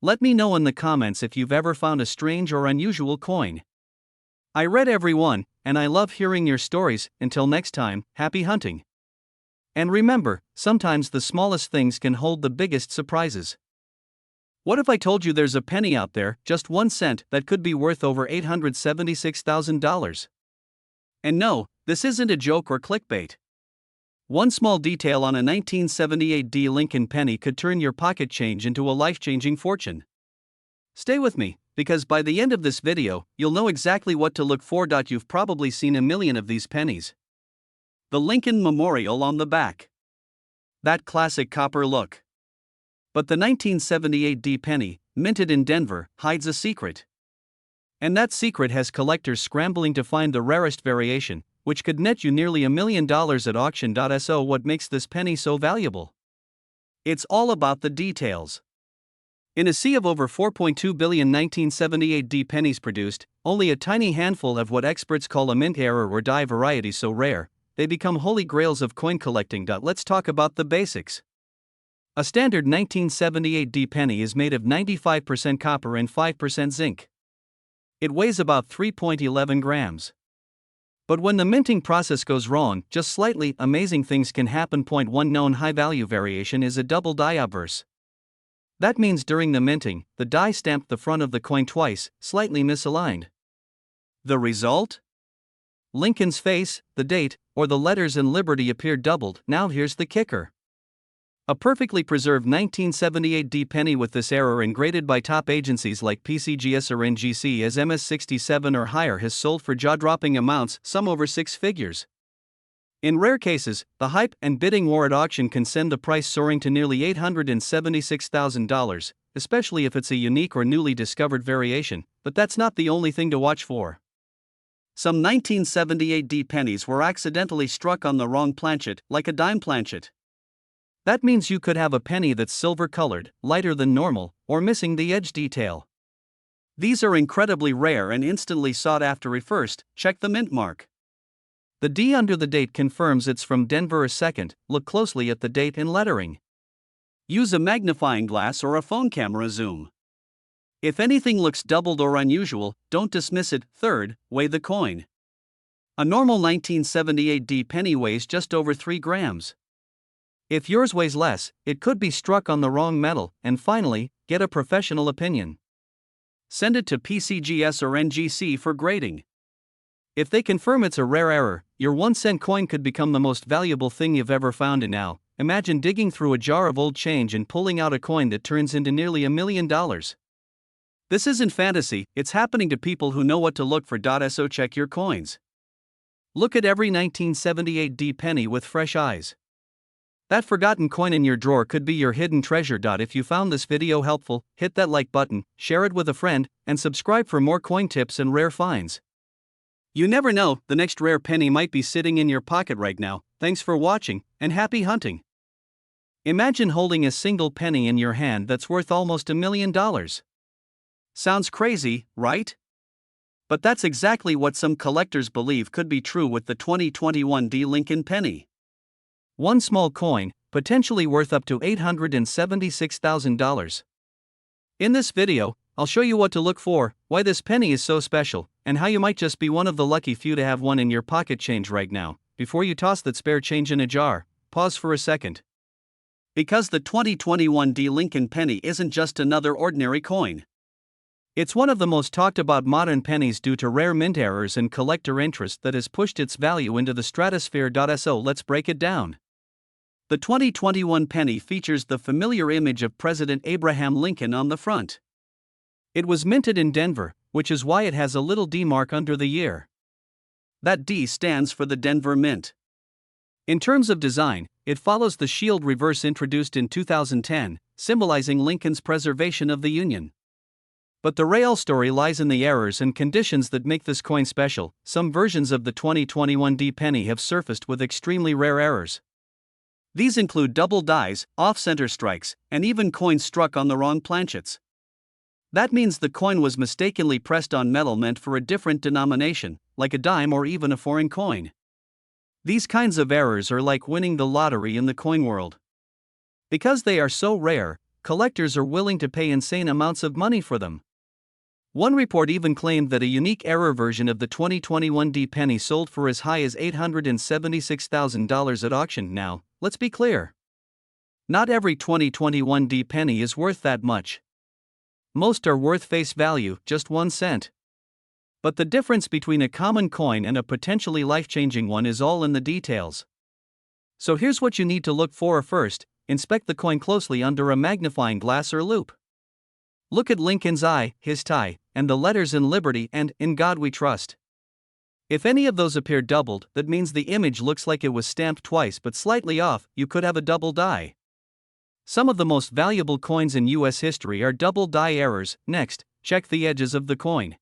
Let me know in the comments if you've ever found a strange or unusual coin. I read every one, and I love hearing your stories. Until next time, happy hunting. And remember, sometimes the smallest things can hold the biggest surprises. What if I told you there's a penny out there, just 1 cent, that could be worth over $876,000? And no, this isn't a joke or clickbait. One small detail on a 1978 D Lincoln penny could turn your pocket change into a life-changing fortune. Stay with me, because by the end of this video, you'll know exactly what to look for. You've probably seen a million of these pennies. The Lincoln Memorial on the back. That classic copper look. But the 1978 D penny, minted in Denver, hides a secret. And that secret has collectors scrambling to find the rarest variation, which could net you nearly $1 million at auction. So what makes this penny so valuable? It's all about the details. In a sea of over 4.2 billion 1978 D pennies produced, only a tiny handful have what experts call a mint error or die variety so rare, they become holy grails of coin collecting. Let's talk about the basics. A standard 1978 D penny is made of 95% copper and 5% zinc. It weighs about 3.11 grams. But when the minting process goes wrong, just slightly, amazing things can happen. One known high-value variation is a double die obverse. That means during the minting, the die stamped the front of the coin twice, slightly misaligned. The result? Lincoln's face, the date, or the letters in Liberty appear doubled. Now here's the kicker. A perfectly preserved 1978 D penny with this error and graded by top agencies like PCGS or NGC as MS67 or higher has sold for jaw-dropping amounts, some over six figures. In rare cases, the hype and bidding war at auction can send the price soaring to nearly $876,000, especially if it's a unique or newly discovered variation, but that's not the only thing to watch for. Some 1978 D pennies were accidentally struck on the wrong planchet, like a dime planchet. That means you could have a penny that's silver-colored, lighter than normal, or missing the edge detail. These are incredibly rare and instantly sought after. First, check the mint mark. The D under the date confirms it's from Denver. Second, look closely at the date and lettering. Use a magnifying glass or a phone camera zoom. If anything looks doubled or unusual, don't dismiss it. Third, weigh the coin. A normal 1978 D penny weighs just over 3 grams. If yours weighs less, it could be struck on the wrong metal. And finally, get a professional opinion. Send it to PCGS or NGC for grading. If they confirm it's a rare error, your 1-cent coin could become the most valuable thing you've ever found. And now, imagine digging through a jar of old change and pulling out a coin that turns into nearly $1 million. This isn't fantasy, it's happening to people who know what to look for. So check your coins. Look at every 1978 D penny with fresh eyes. That forgotten coin in your drawer could be your hidden treasure. If you found this video helpful, hit that like button, share it with a friend, and subscribe for more coin tips and rare finds. You never know, the next rare penny might be sitting in your pocket right now. Thanks for watching, and happy hunting. Imagine holding a single penny in your hand that's worth almost $1 million. Sounds crazy, right? But that's exactly what some collectors believe could be true with the 2021 D Lincoln penny. One small coin, potentially worth up to $876,000. In this video, I'll show you what to look for, why this penny is so special, and how you might just be one of the lucky few to have one in your pocket change right now. Before you toss that spare change in a jar, pause for a second. Because the 2021 D Lincoln penny isn't just another ordinary coin. It's one of the most talked about modern pennies due to rare mint errors and collector interest that has pushed its value into the stratosphere. So let's break it down. The 2021 penny features the familiar image of President Abraham Lincoln on the front. It was minted in Denver, which is why it has a little D mark under the year. That D stands for the Denver Mint. In terms of design, it follows the shield reverse introduced in 2010, symbolizing Lincoln's preservation of the Union. But the real story lies in the errors and conditions that make this coin special. Some versions of the 2021 D penny have surfaced with extremely rare errors. These include double dies, off-center strikes, and even coins struck on the wrong planchets. That means the coin was mistakenly pressed on metal meant for a different denomination, like a dime or even a foreign coin. These kinds of errors are like winning the lottery in the coin world. Because they are so rare, collectors are willing to pay insane amounts of money for them. One report even claimed that a unique error version of the 2021 D penny sold for as high as $876,000 at auction. Now, let's be clear. Not every 2021 D penny is worth that much. Most are worth face value, just 1 cent. But the difference between a common coin and a potentially life-changing one is all in the details. So here's what you need to look for. First, inspect the coin closely under a magnifying glass or loupe. Look at Lincoln's eye, his tie, and the letters in Liberty and In God We Trust. If any of those appear doubled, that means the image looks like it was stamped twice but slightly off. You could have a double die. Some of the most valuable coins in US history are double die errors. Next, check the edges of the coin.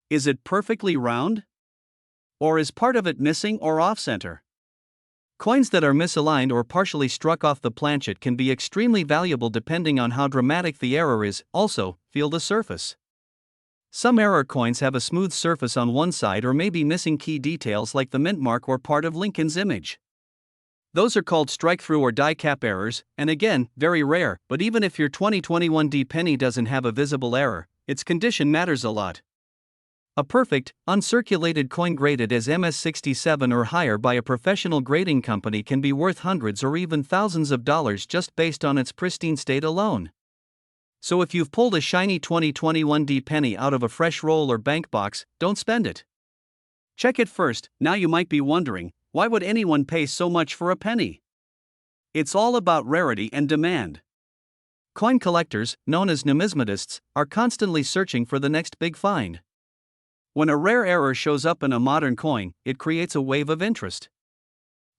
Is it perfectly round? Or is part of it missing or off-center? Coins that are misaligned or partially struck off the planchet can be extremely valuable depending on how dramatic the error is. Also, feel the surface. Some error coins have a smooth surface on one side or may be missing key details like the mint mark or part of Lincoln's image. Those are called strike-through or die cap errors, and again, very rare. But even if your 2021 D penny doesn't have a visible error, its condition matters a lot. A perfect, uncirculated coin graded as MS67 or higher by a professional grading company can be worth hundreds or even thousands of dollars just based on its pristine state alone. So if you've pulled a shiny 2021 D penny out of a fresh roll or bank box, don't spend it. Check it first. Now you might be wondering, why would anyone pay so much for a penny? It's all about rarity and demand. Coin collectors, known as numismatists, are constantly searching for the next big find. When a rare error shows up in a modern coin, it creates a wave of interest.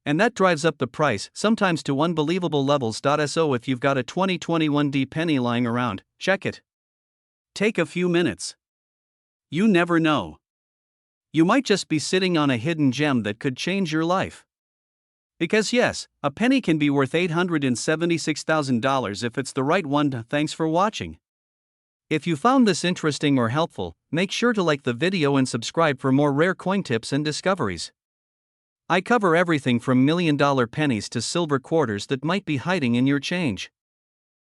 And that drives up the price, sometimes to unbelievable levels. So if you've got a 2021 penny lying around, check it. Take a few minutes. You never know. You might just be sitting on a hidden gem that could change your life. Because yes, a penny can be worth $876,000 if it's the right one. Thanks for watching. If you found this interesting or helpful, make sure to like the video and subscribe for more rare coin tips and discoveries. I cover everything from $1 million pennies to silver quarters that might be hiding in your change.